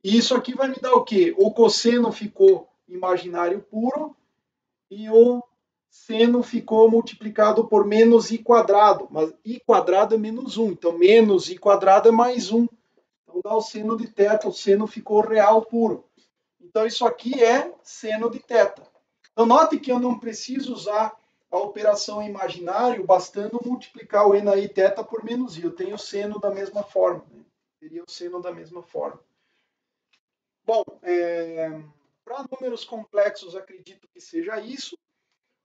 E isso aqui vai me dar o quê? O cosseno ficou imaginário puro e o seno ficou multiplicado por menos i quadrado. Mas i quadrado é menos 1, então menos i quadrado é mais 1. Então dá o seno de θ, o seno ficou real puro. Então isso aqui é seno de θ. Então note que eu não preciso usar a operação imaginário, bastando multiplicar o e na i θ por menos i. Eu tenho o seno da mesma forma. Né? Teria o seno da mesma forma. Bom, para números complexos, acredito que seja isso.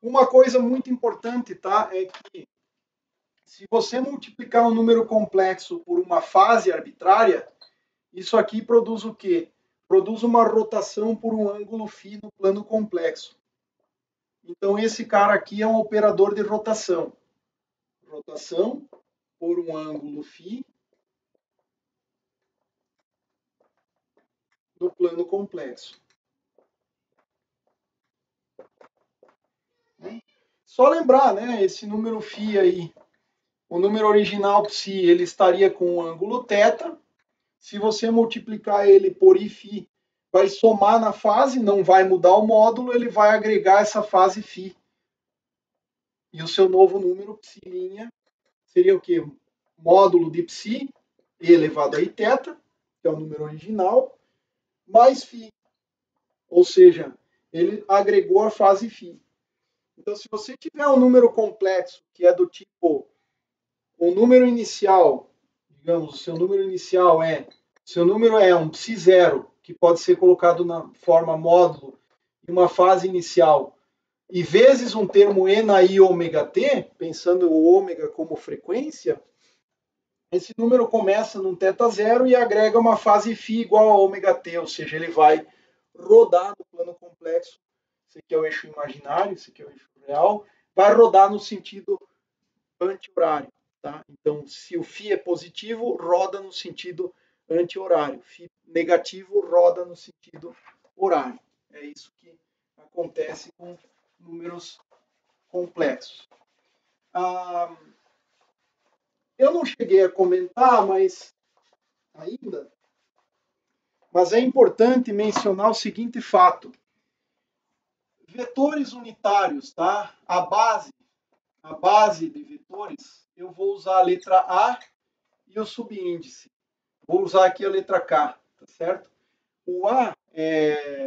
Uma coisa muito importante, tá? É que se você multiplicar um número complexo por uma fase arbitrária, isso aqui produz o quê? Produz uma rotação por um ângulo φ no plano complexo. Então, esse cara aqui é um operador de rotação. Rotação por um ângulo φ no plano complexo. Só lembrar, né? Esse número φ aí, o número original ψ, ele estaria com o ângulo θ. Se você multiplicar ele por Iφ, vai somar na fase, não vai mudar o módulo, ele vai agregar essa fase φ. E o seu novo número, ψ' seria o quê? Módulo de ψ elevado a iθ, que é o número original, mais φ. Ou seja, ele agregou a fase φ. Então, se você tiver um número complexo, que é do tipo, o número inicial, digamos, o seu número inicial é, seu número é um ψ0, que pode ser colocado na forma módulo, em uma fase inicial, e vezes um termo e na i ômega t, pensando o ômega como frequência, esse número começa num θ0 e agrega uma fase φ igual a ômega t, ou seja, ele vai rodar no plano complexo, esse aqui é o eixo imaginário, esse aqui é o eixo real, vai rodar no sentido anti-horário. Tá? Então, se o φ é positivo, roda no sentido anti-horário. Φ negativo, roda no sentido horário. É isso que acontece com números complexos. Eu não cheguei a comentar, mas é importante mencionar o seguinte fato. Vetores unitários, tá? A base de vetores, eu vou usar a letra A e o subíndice. Vou usar aqui a letra K, tá certo? O A,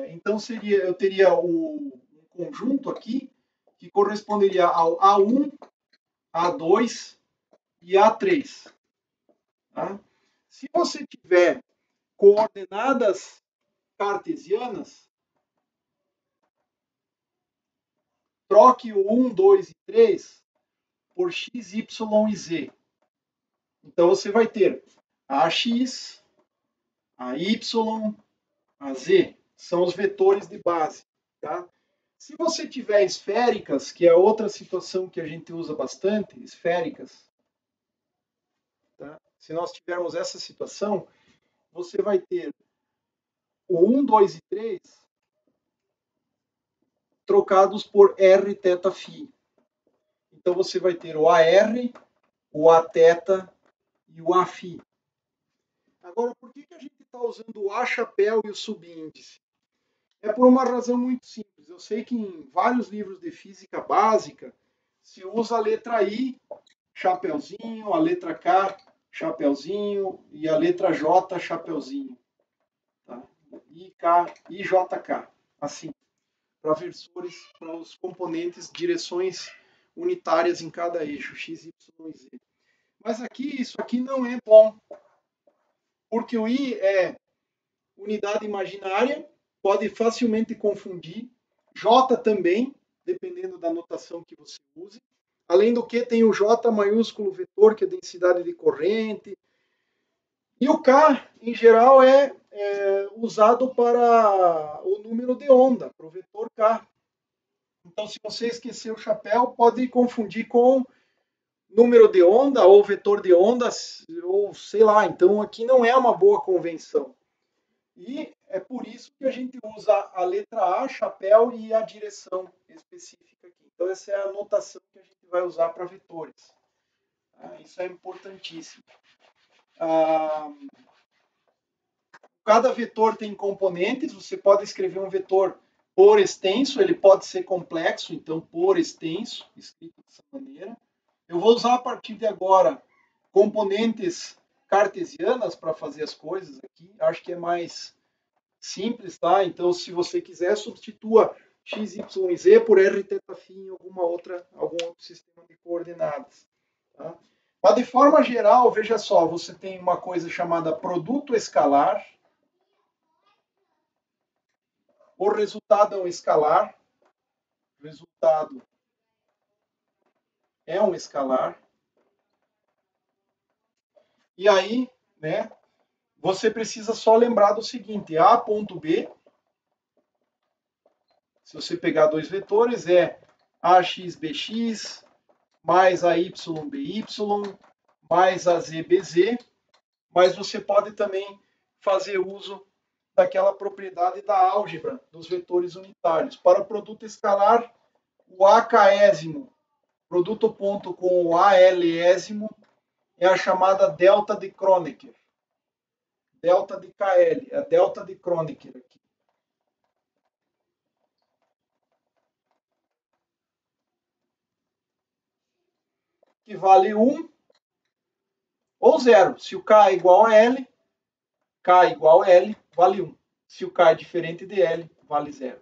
então eu teria um conjunto aqui que corresponderia ao A1, A2 e A3. Tá? Se você tiver coordenadas cartesianas, troque o 1, 2 e 3 por x, y e z. Então você vai ter AX, AY, AZ. São os vetores de base. Tá? Se você tiver esféricas, que é outra situação que a gente usa bastante, esféricas, tá? Se nós tivermos essa situação, você vai ter o 1, 2 e 3 trocados por R θ φ. Então você vai ter o AR, o Aθ e o Aφ. Agora, por que a gente está usando o A chapéu e o subíndice? É por uma razão muito simples. Eu sei que em vários livros de física básica se usa a letra I, chapeuzinho, a letra K, chapeuzinho, e a letra J, chapeuzinho. Tá? IJK. Assim. Para versores, para os componentes, direções unitárias em cada eixo, x, y e z. Mas aqui, isso aqui não é bom. Porque o I é unidade imaginária, pode facilmente confundir. J também, dependendo da notação que você use. Além do que, tem o J maiúsculo vetor, que é densidade de corrente. E o K, em geral, é usado para o número de onda, para o vetor K. Então, se você esquecer o chapéu, pode confundir com número de onda ou vetor de ondas, ou sei lá. Então aqui não é uma boa convenção. E é por isso que a gente usa a letra A, chapéu, e a direção específica aqui. Então essa é a notação que a gente vai usar para vetores. Isso é importantíssimo. Cada vetor tem componentes, você pode escrever um vetor por extenso, ele pode ser complexo, então por extenso, escrito dessa maneira. Eu vou usar a partir de agora componentes cartesianas para fazer as coisas aqui, acho que é mais simples, tá? Então, se você quiser, substitua x, y e z por r, θ, φ em algum outro sistema de coordenadas. Tá? Mas, de forma geral, veja só, você tem uma coisa chamada produto escalar. O resultado é um escalar. O resultado é um escalar. E aí, né, você precisa só lembrar do seguinte, A ponto B, se você pegar dois vetores, é AXBX mais AYBY mais AZBZ, mas você pode também fazer uso daquela propriedade da álgebra dos vetores unitários. Para o produto escalar, o AKésimo, produto ponto com o ALésimo, é a chamada delta de Kronecker. Delta de KL, é a delta de Kronecker aqui. Que vale 1 ou 0. Se o K é igual a L, K igual a L, vale 1. Se o K é diferente de L, vale 0.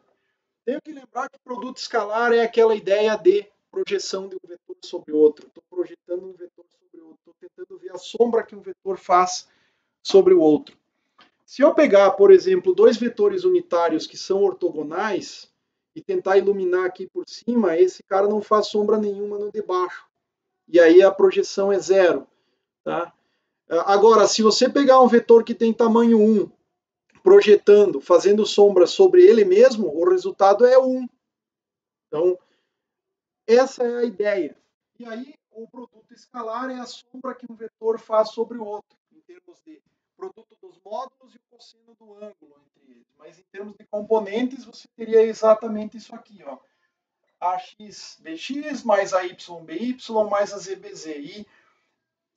Tenho que lembrar que produto escalar é aquela ideia de projeção de um vetor sobre outro. Estou projetando um vetor sobre outro. Estou tentando ver a sombra que um vetor faz sobre o outro. Se eu pegar, por exemplo, dois vetores unitários que são ortogonais e tentar iluminar aqui por cima, esse cara não faz sombra nenhuma no de baixo. E aí a projeção é 0. Tá? Agora, se você pegar um vetor que tem tamanho 1, projetando, fazendo sombra sobre ele mesmo, o resultado é 1. Então, essa é a ideia. E aí, o produto escalar é a sombra que um vetor faz sobre o outro, em termos de produto dos módulos e o cosseno do ângulo entre eles. Mas em termos de componentes, você teria exatamente isso aqui, ó. AXBX mais AYBY mais AZBZ. E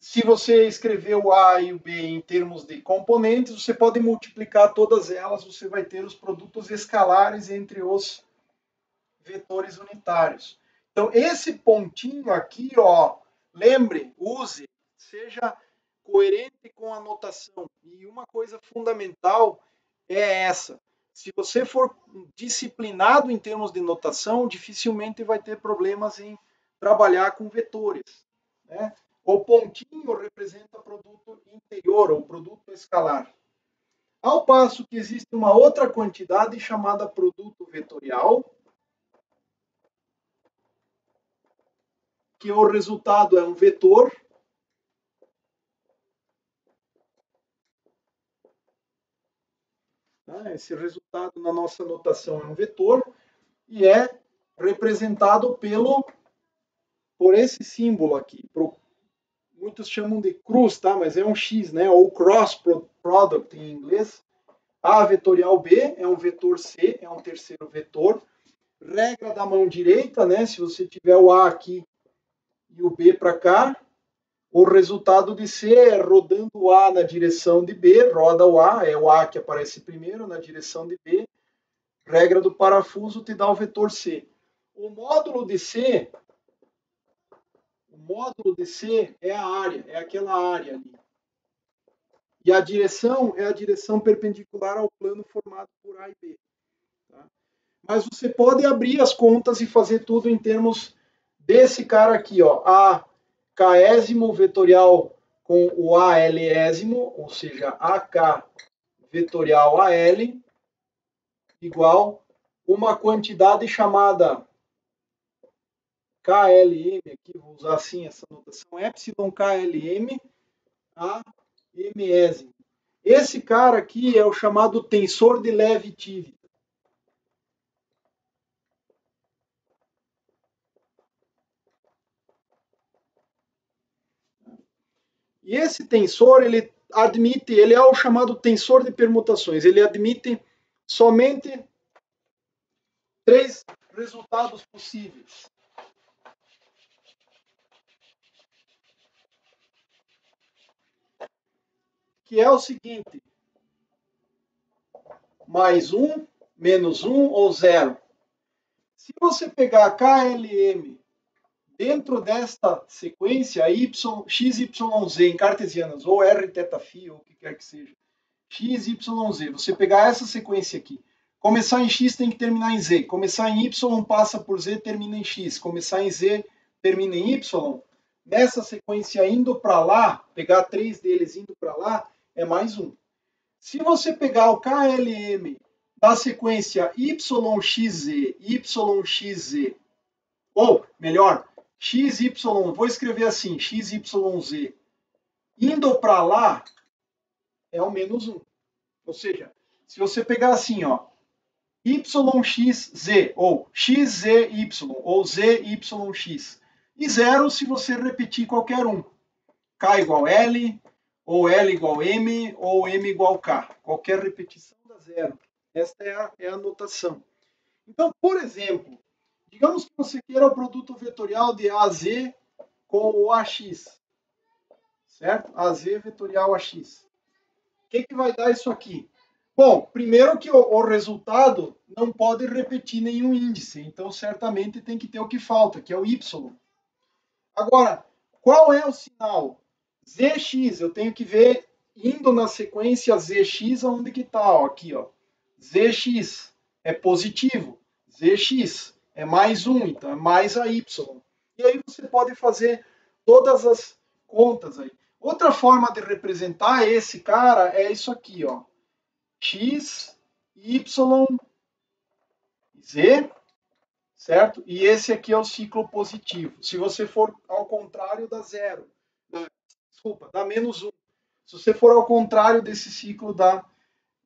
se você escrever o A e o B em termos de componentes, você pode multiplicar todas elas, você vai ter os produtos escalares entre os vetores unitários. Então, esse pontinho aqui, ó, lembre, use, seja coerente com a notação. E uma coisa fundamental é essa. Se você for disciplinado em termos de notação, dificilmente vai ter problemas em trabalhar com vetores, né? O pontinho representa produto interior, ou produto escalar. Ao passo que existe uma outra quantidade chamada produto vetorial, que o resultado é um vetor. Esse resultado na nossa notação é um vetor e é representado por esse símbolo aqui. Muitos chamam de cruz, tá? Mas é um X, né? Ou cross product em inglês. A vetorial B é um vetor C, é um terceiro vetor. Regra da mão direita, né? Se você tiver o A aqui e o B para cá, o resultado de C é rodando o A na direção de B, roda o A, é o A que aparece primeiro na direção de B. Regra do parafuso te dá o vetor C. O módulo de C é a área, é aquela área ali. E a direção é a direção perpendicular ao plano formado por A e B. Tá? Mas você pode abrir as contas e fazer tudo em termos desse cara aqui, ó, A késimo vetorial com o ALésimo, ou seja, AK vetorial AL, igual uma quantidade chamada KLM, aqui vou usar assim essa notação, epsilon KLM a mésimo. Esse cara aqui é o chamado tensor de Levi-Tivita. E esse tensor, ele admite, ele é o chamado tensor de permutações, ele admite somente 3 resultados possíveis. Que é o seguinte: mais 1, menos 1 ou 0. Se você pegar KLM dentro desta sequência y, x, y, z em cartesianas, ou r, θ, φ, ou o que quer que seja, x, y, z, você pegar essa sequência aqui, começar em x tem que terminar em z, começar em y passa por z, termina em x, começar em z, termina em y, nessa sequência indo para lá, pegar 3 deles indo para lá, é mais 1. Se você pegar o KLM da sequência YXZ, YXZ, ou melhor, XY, vou escrever assim, XYZ, indo para lá, é o menos 1. Ou seja, se você pegar assim, ó, YXZ, ou XZY, ou ZYX, e 0 se você repetir qualquer um. K igual L, ou L igual M, ou M igual K. Qualquer repetição dá 0. Esta é a notação. Então, por exemplo, digamos que você queira o produto vetorial de AZ com o AX. Certo? AZ vetorial AX. O que vai dar isso aqui? Bom, primeiro que o resultado não pode repetir nenhum índice. Então, certamente tem que ter o que falta, que é o Y. Agora, qual é o sinal? ZX, eu tenho que ver, indo na sequência ZX, onde que está? Aqui, ó. ZX é positivo, ZX é mais 1, então é mais a Y. E aí você pode fazer todas as contas aí. Outra forma de representar esse cara é isso aqui, ó. X, Y, Z, certo? E esse aqui é o ciclo positivo. Se você for ao contrário, dá 0. Desculpa, dá menos 1. Se você for ao contrário desse ciclo, dá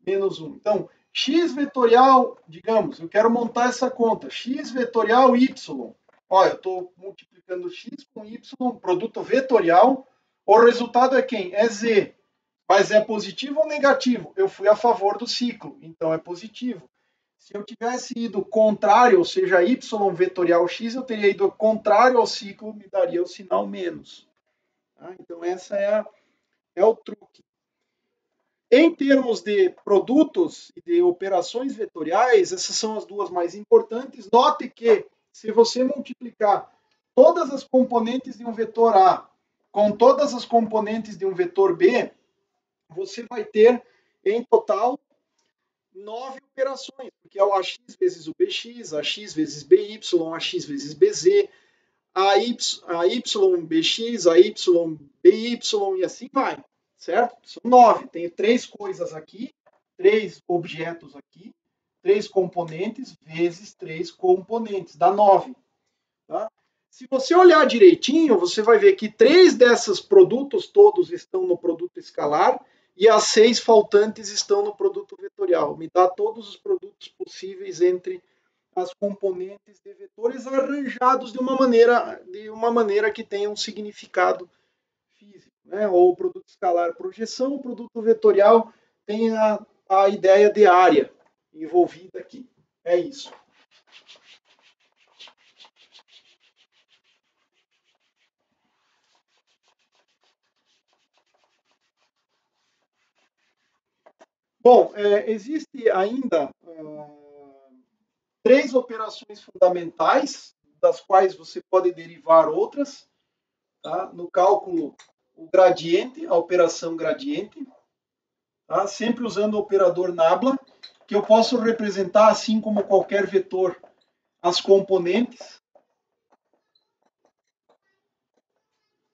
menos 1. Então, x vetorial, digamos, eu quero montar essa conta, x vetorial y. Olha, eu estou multiplicando x com y, produto vetorial. O resultado é quem? É z. Mas é positivo ou negativo? Eu fui a favor do ciclo, então é positivo. Se eu tivesse ido contrário, ou seja, y vetorial x, eu teria ido contrário ao ciclo, me daria o sinal menos. Tá? Então, essa é o truque. Em termos de produtos e de operações vetoriais, essas são as duas mais importantes. Note que, se você multiplicar todas as componentes de um vetor A com todas as componentes de um vetor B, você vai ter, em total, 9 operações, porque é o AX vezes o BX, AX vezes BY, AX vezes BZ, AY BX, AY BY e assim vai, certo? São 9. Tenho 3 coisas aqui, 3 objetos aqui, 3 componentes vezes 3 componentes, dá 9. Tá? Se você olhar direitinho, você vai ver que 3 desses produtos todos estão no produto escalar e as 6 faltantes estão no produto vetorial. Me dá todos os produtos possíveis entre as componentes de vetores arranjados de uma maneira que tenha um significado físico, né? Ou o produto escalar projeção, o produto vetorial tem a ideia de área envolvida aqui. É isso. Bom, existe ainda 3 operações fundamentais, das quais você pode derivar outras. Tá? No cálculo, o gradiente, a operação gradiente, tá? Sempre usando o operador nabla, que eu posso representar, assim como qualquer vetor, as componentes.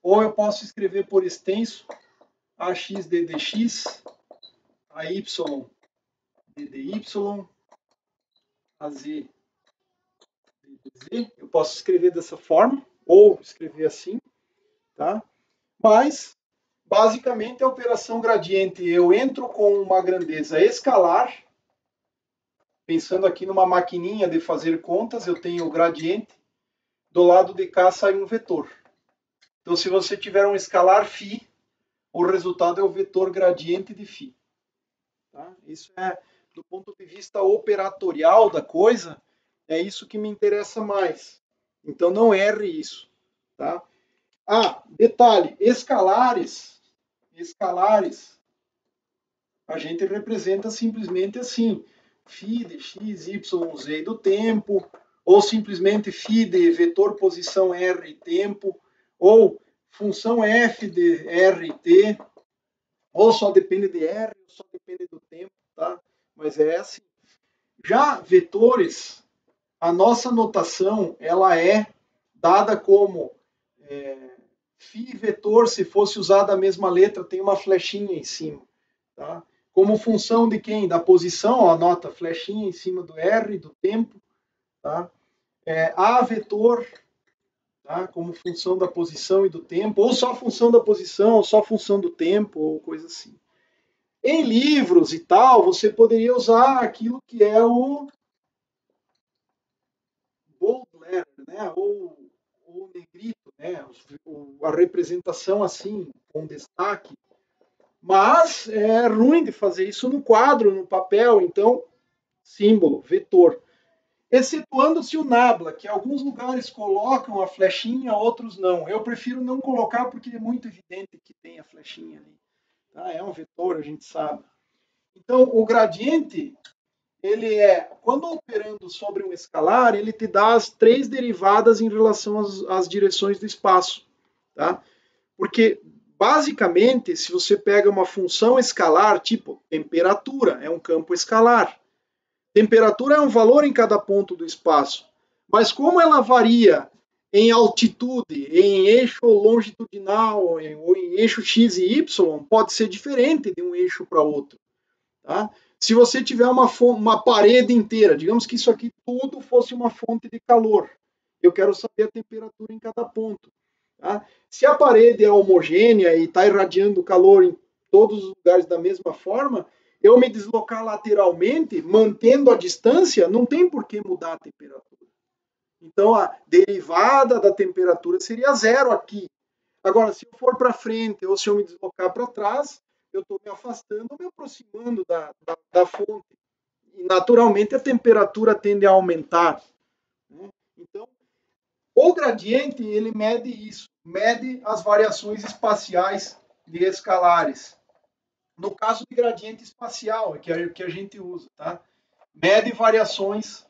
Ou eu posso escrever por extenso ax ddx, ay ddy, az ddz. Eu posso escrever dessa forma, ou escrever assim, tá? Mas, basicamente, a operação gradiente, eu entro com uma grandeza escalar, pensando aqui numa maquininha de fazer contas, eu tenho o gradiente, do lado de cá sai um vetor. Então, se você tiver um escalar φ, o resultado é o vetor gradiente de φ. Tá? Isso é, do ponto de vista operatorial da coisa, é isso que me interessa mais. Então não erre isso. Tá? Ah, detalhe, escalares, a gente representa simplesmente assim, φ de x, y, z do tempo, ou simplesmente φ de vetor posição r tempo, ou função f de r t, ou só depende de r, ou só depende do tempo, tá? Mas é assim. Já vetores, a nossa notação, ela é dada como φ vetor, se fosse usada a mesma letra, tem uma flechinha em cima, tá? Como função de quem? Da posição, ó, nota flechinha em cima do R, do tempo, tá? A vetor, tá? Como função da posição e do tempo, ou só função da posição, ou só função do tempo, ou coisa assim. Em livros e tal, você poderia usar aquilo que é o bold letter, né? Ou negrito, né? A representação assim, com destaque. Mas é ruim de fazer isso no quadro, no papel, então, símbolo, vetor. Excetuando-se o nabla, que alguns lugares colocam a flechinha, outros não. Eu prefiro não colocar porque é muito evidente que tem a flechinha ali. Tá? É um vetor, a gente sabe. Então, o gradiente, ele é, quando operando sobre um escalar, ele te dá as três derivadas em relação às direções do espaço. Tá? Porque, basicamente, se você pega uma função escalar, tipo temperatura, é um campo escalar. Temperatura é um valor em cada ponto do espaço. Mas como ela varia em altitude, em eixo longitudinal ou em eixo x e y, pode ser diferente de um eixo para outro. Tá? Se você tiver uma parede inteira, digamos que isso aqui tudo fosse uma fonte de calor, eu quero saber a temperatura em cada ponto. Tá? Se a parede é homogênea e está irradiando calor em todos os lugares da mesma forma, eu me deslocar lateralmente, mantendo a distância, não tem por que mudar a temperatura. Então, a derivada da temperatura seria zero aqui. Agora, se eu for para frente ou se eu me deslocar para trás, eu estou me afastando ou me aproximando da fonte. E, naturalmente, a temperatura tende a aumentar. Né? Então, o gradiente, ele mede isso, mede as variações espaciais de escalares. No caso de gradiente espacial, que é o que a gente usa, tá? Mede variações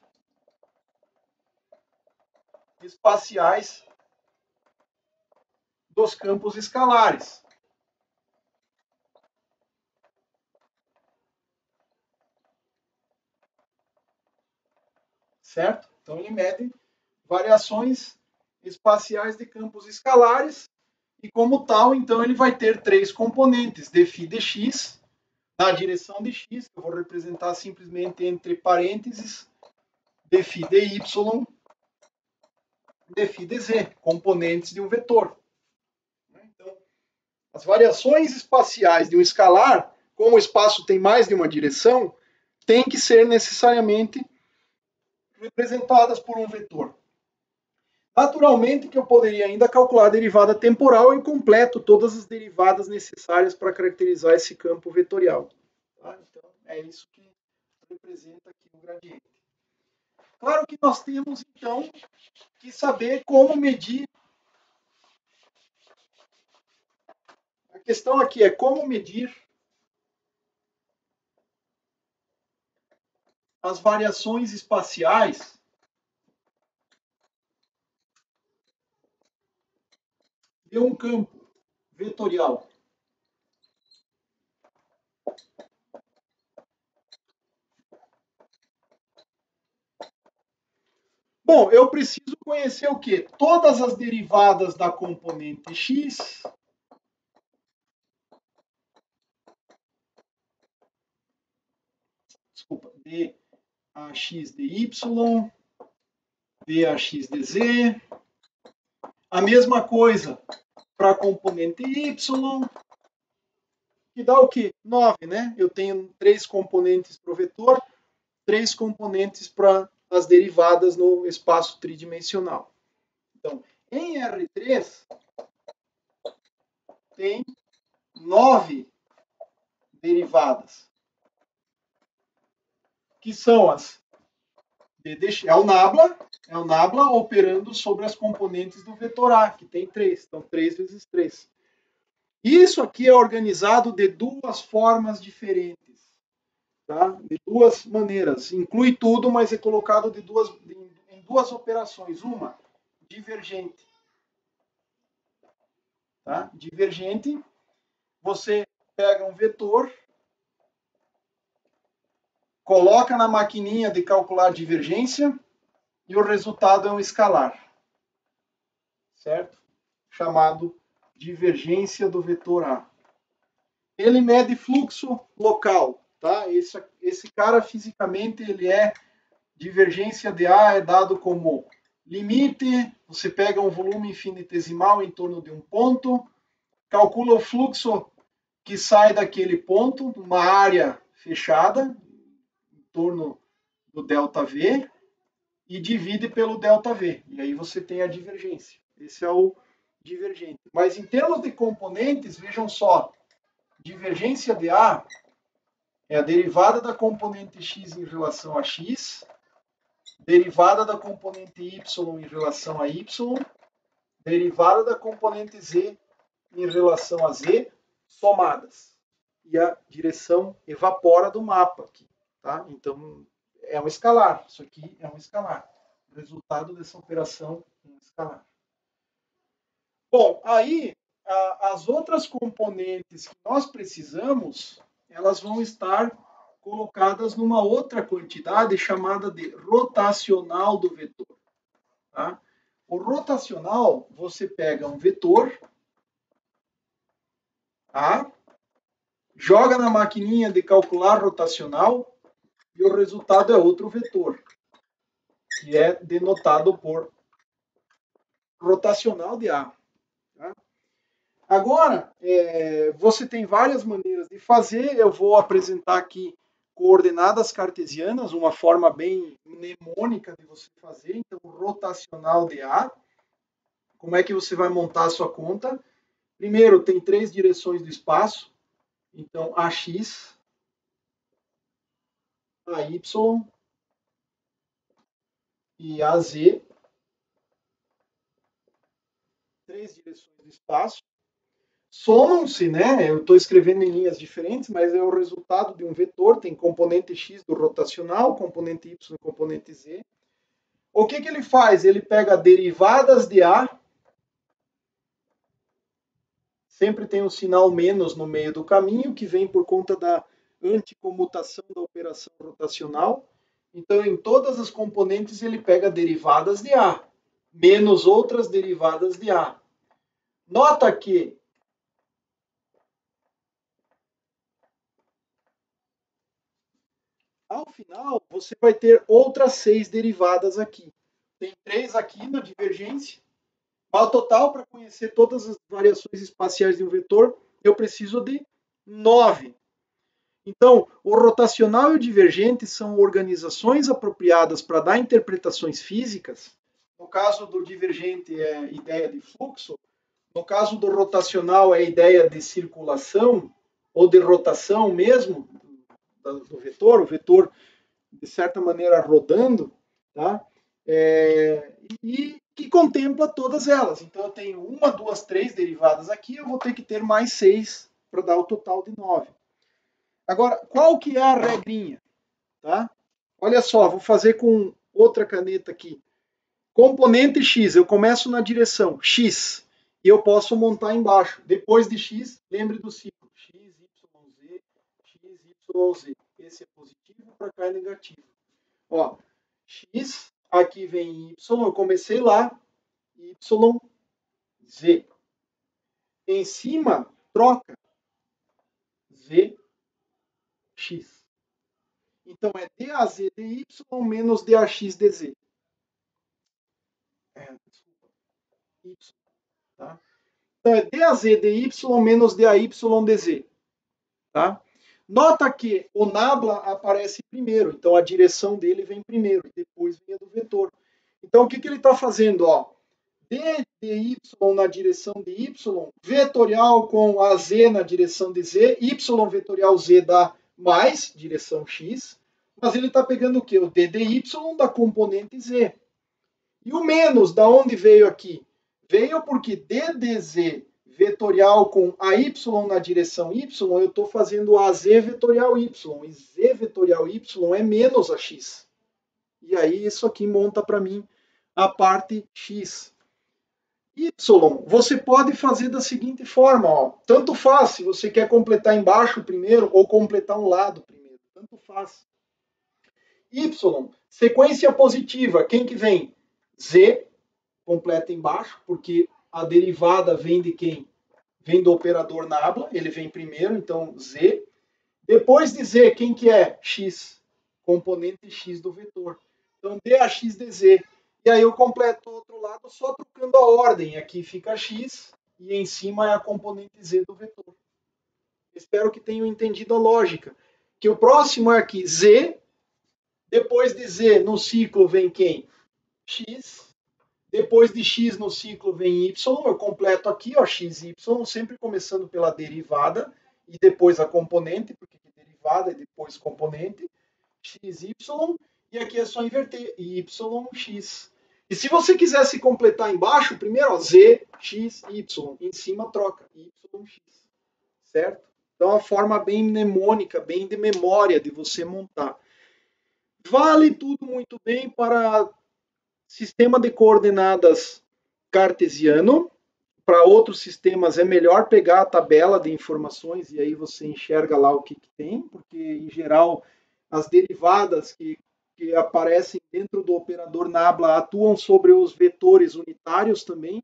espaciais dos campos escalares. Certo? Então ele mede variações espaciais de campos escalares e como tal, então ele vai ter três componentes, dφ dx, na direção de x, que eu vou representar simplesmente entre parênteses, dφ dy, dφ dz, componentes de um vetor. Então, as variações espaciais de um escalar, como o espaço tem mais de uma direção, tem que ser necessariamente representadas por um vetor. Naturalmente que eu poderia ainda calcular a derivada temporal e completo todas as derivadas necessárias para caracterizar esse campo vetorial. Tá? Então, é isso que representa aqui o gradiente. Claro que nós temos, então, que saber como medir. A questão aqui é como medir as variações espaciais de um campo vetorial. Bom, eu preciso conhecer o quê? Todas as derivadas da componente x dAx dy, dAx dz. A mesma coisa para a componente y, que dá o quê? 9, né? Eu tenho três componentes para o vetor, três componentes para as derivadas no espaço tridimensional. Então, em R3, tem 9 derivadas, que são as é o nabla operando sobre as componentes do vetor A, que tem 3. Então, 3 vezes 3. Isso aqui é organizado de duas formas diferentes. Tá? De duas maneiras. Inclui tudo, mas é colocado em duas operações. Uma, divergente. Tá? Divergente, você pega um vetor, coloca na maquininha de calcular divergência e o resultado é um escalar. Certo? Chamado divergência do vetor A. Ele mede fluxo local. Tá? Esse cara, fisicamente, ele é divergência de A é dado como limite, você pega um volume infinitesimal em torno de um ponto, calcula o fluxo que sai daquele ponto, uma área fechada, em torno do ΔV, e divide pelo ΔV. E aí você tem a divergência. Esse é o divergente. Mas em termos de componentes, vejam só, divergência de A é a derivada da componente x em relação a x, derivada da componente y em relação a y, derivada da componente z em relação a z, somadas. E a direção evapora do mapa aqui. Tá? Então, é um escalar. Isso aqui é um escalar. O resultado dessa operação é um escalar. Bom, aí, as outras componentes que nós precisamos, elas vão estar colocadas numa outra quantidade chamada de rotacional do vetor. Tá? O rotacional, você pega um vetor, A, joga na maquininha de calcular rotacional e o resultado é outro vetor, que é denotado por rotacional de A. Tá? Agora, você tem várias maneiras de fazer, eu vou apresentar aqui coordenadas cartesianas, uma forma bem mnemônica de você fazer. Então, rotacional de A. Como é que você vai montar a sua conta? Primeiro, tem 3 direções do espaço. Então, AX, AY e AZ. 3 direções do espaço. Somam-se, né? Eu estou escrevendo em linhas diferentes, mas é o resultado de um vetor. Tem componente x do rotacional, componente y e componente z. O que ele faz? Ele pega derivadas de A. Sempre tem um sinal menos no meio do caminho, que vem por conta da anticomutação da operação rotacional. Então, em todas as componentes, ele pega derivadas de A, menos outras derivadas de A. Nota que ao final, você vai ter outras 6 derivadas aqui. Tem 3 aqui na divergência. Ao total, para conhecer todas as variações espaciais de um vetor, eu preciso de 9. Então, o rotacional e o divergente são organizações apropriadas para dar interpretações físicas. No caso do divergente, é a ideia de fluxo. No caso do rotacional, é a ideia de circulação ou de rotação mesmo do vetor, o vetor, de certa maneira, rodando, tá? E que contempla todas elas. Então, eu tenho 1, 2, 3 derivadas aqui, eu vou ter que ter mais 6 para dar o total de 9. Agora, qual que é a regrinha? Tá? Olha só, vou fazer com outra caneta aqui. Componente x, eu começo na direção x, e eu posso montar embaixo. Depois de x, lembre do ciclo. X, y, z, x, y, z. Esse é positivo, para cá é negativo. Ó, x, aqui vem y, eu comecei lá, y, z. Em cima, troca, z, x. Então, é dAz dy menos dAx dz. Desculpa. Y. Tá? Então, é dAz dy menos day dz. Tá? Nota que o nabla aparece primeiro, então a direção dele vem primeiro, depois vem a do vetor. Então, o que ele está fazendo? Ó, d de y na direção de y, vetorial com a z na direção de z, y vetorial z dá mais, direção x, mas ele está pegando o quê? O d de y da componente z. E o menos, da onde veio aqui? Veio porque d de z vetorial com a y na direção y, eu estou fazendo a z vetorial y, e z vetorial y é menos a x. E aí isso aqui monta para mim a parte x. Y, você pode fazer da seguinte forma, ó. Tanto faz se você quer completar embaixo primeiro ou completar um lado primeiro. Tanto faz. Y, sequência positiva, quem que vem? Z, completa embaixo, porque a derivada vem de quem? Vem do operador nabla, ele vem primeiro, então Z. Depois de Z, quem que é? X, componente X do vetor. Então, dAx dz. E aí eu completo o outro lado só trocando a ordem. Aqui fica x e em cima é a componente z do vetor. Espero que tenham entendido a lógica. Que o próximo é aqui z. Depois de z no ciclo vem quem? X. Depois de x no ciclo vem y. Eu completo aqui, ó, x e y, sempre começando pela derivada e depois a componente, porque derivada e depois componente. X, y. E aqui é só inverter, y, x. E se você quisesse completar embaixo, primeiro, ó, z, x, y. Em cima, troca, y, x. Certo? Então, é uma forma bem mnemônica, bem de memória de você montar. Vale tudo muito bem para sistema de coordenadas cartesiano. Para outros sistemas, é melhor pegar a tabela de informações e aí você enxerga lá o que tem, porque, em geral, as derivadas que aparecem dentro do operador nabla atuam sobre os vetores unitários também.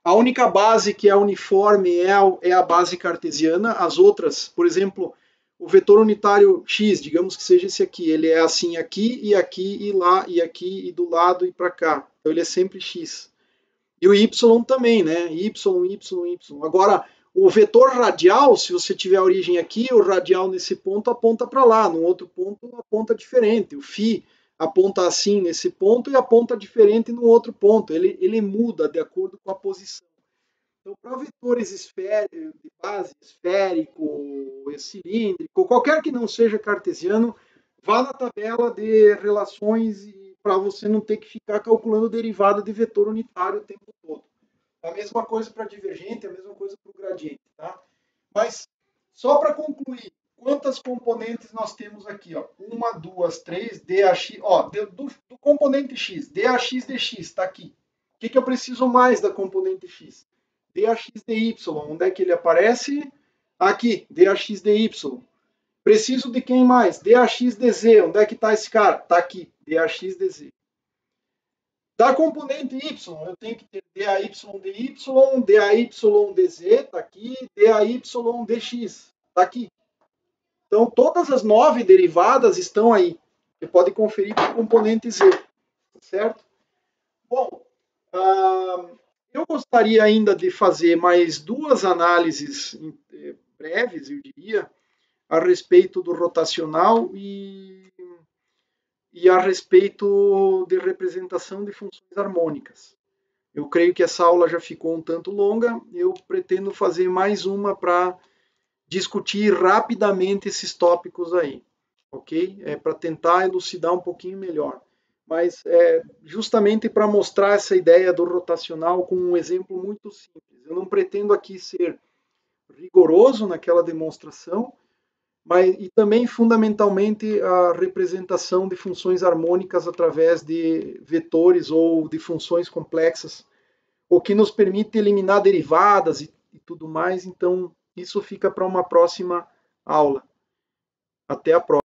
A única base que é uniforme é a base cartesiana. As outras, por exemplo, o vetor unitário x, digamos que seja esse aqui, ele é assim aqui e lá e aqui e do lado e para cá. Então ele é sempre x. E o y também, né? Y. Agora, o vetor radial, se você tiver a origem aqui, o radial nesse ponto aponta para lá, no outro ponto aponta diferente. O φ aponta assim nesse ponto e aponta diferente no outro ponto. Ele muda de acordo com a posição. Então, para vetores de base esférico, cilíndrico, qualquer que não seja cartesiano, vá na tabela de relações para você não ter que ficar calculando derivada de vetor unitário o tempo todo. A mesma coisa para divergente, a mesma coisa para o gradiente. Tá? Mas, só para concluir, quantas componentes nós temos aqui? Ó? 1, 2, 3, dAx. Ó, do componente x, dAx dx, está aqui. O que eu preciso mais da componente x? dAx dy. Onde é que ele aparece? Aqui, dAx dy. Preciso de quem mais? dAx dz. Onde é que está esse cara? Está aqui, dAx dz. Da componente y, eu tenho que ter dy dy, dy dz, está aqui, dy dx, está aqui. Então, todas as 9 derivadas estão aí. Você pode conferir para o componente z, certo? Bom, eu gostaria ainda de fazer mais 2 análises breves, eu diria, a respeito do rotacional e a respeito de representação de funções harmônicas. Eu creio que essa aula já ficou um tanto longa, eu pretendo fazer mais uma para discutir rapidamente esses tópicos aí, ok? Para tentar elucidar um pouquinho melhor. Mas justamente para mostrar essa ideia do rotacional com um exemplo muito simples. Eu não pretendo aqui ser rigoroso naquela demonstração, e também fundamentalmente a representação de funções harmônicas através de vetores ou de funções complexas, o que nos permite eliminar derivadas e tudo mais. Então, isso fica para uma próxima aula. Até a próxima.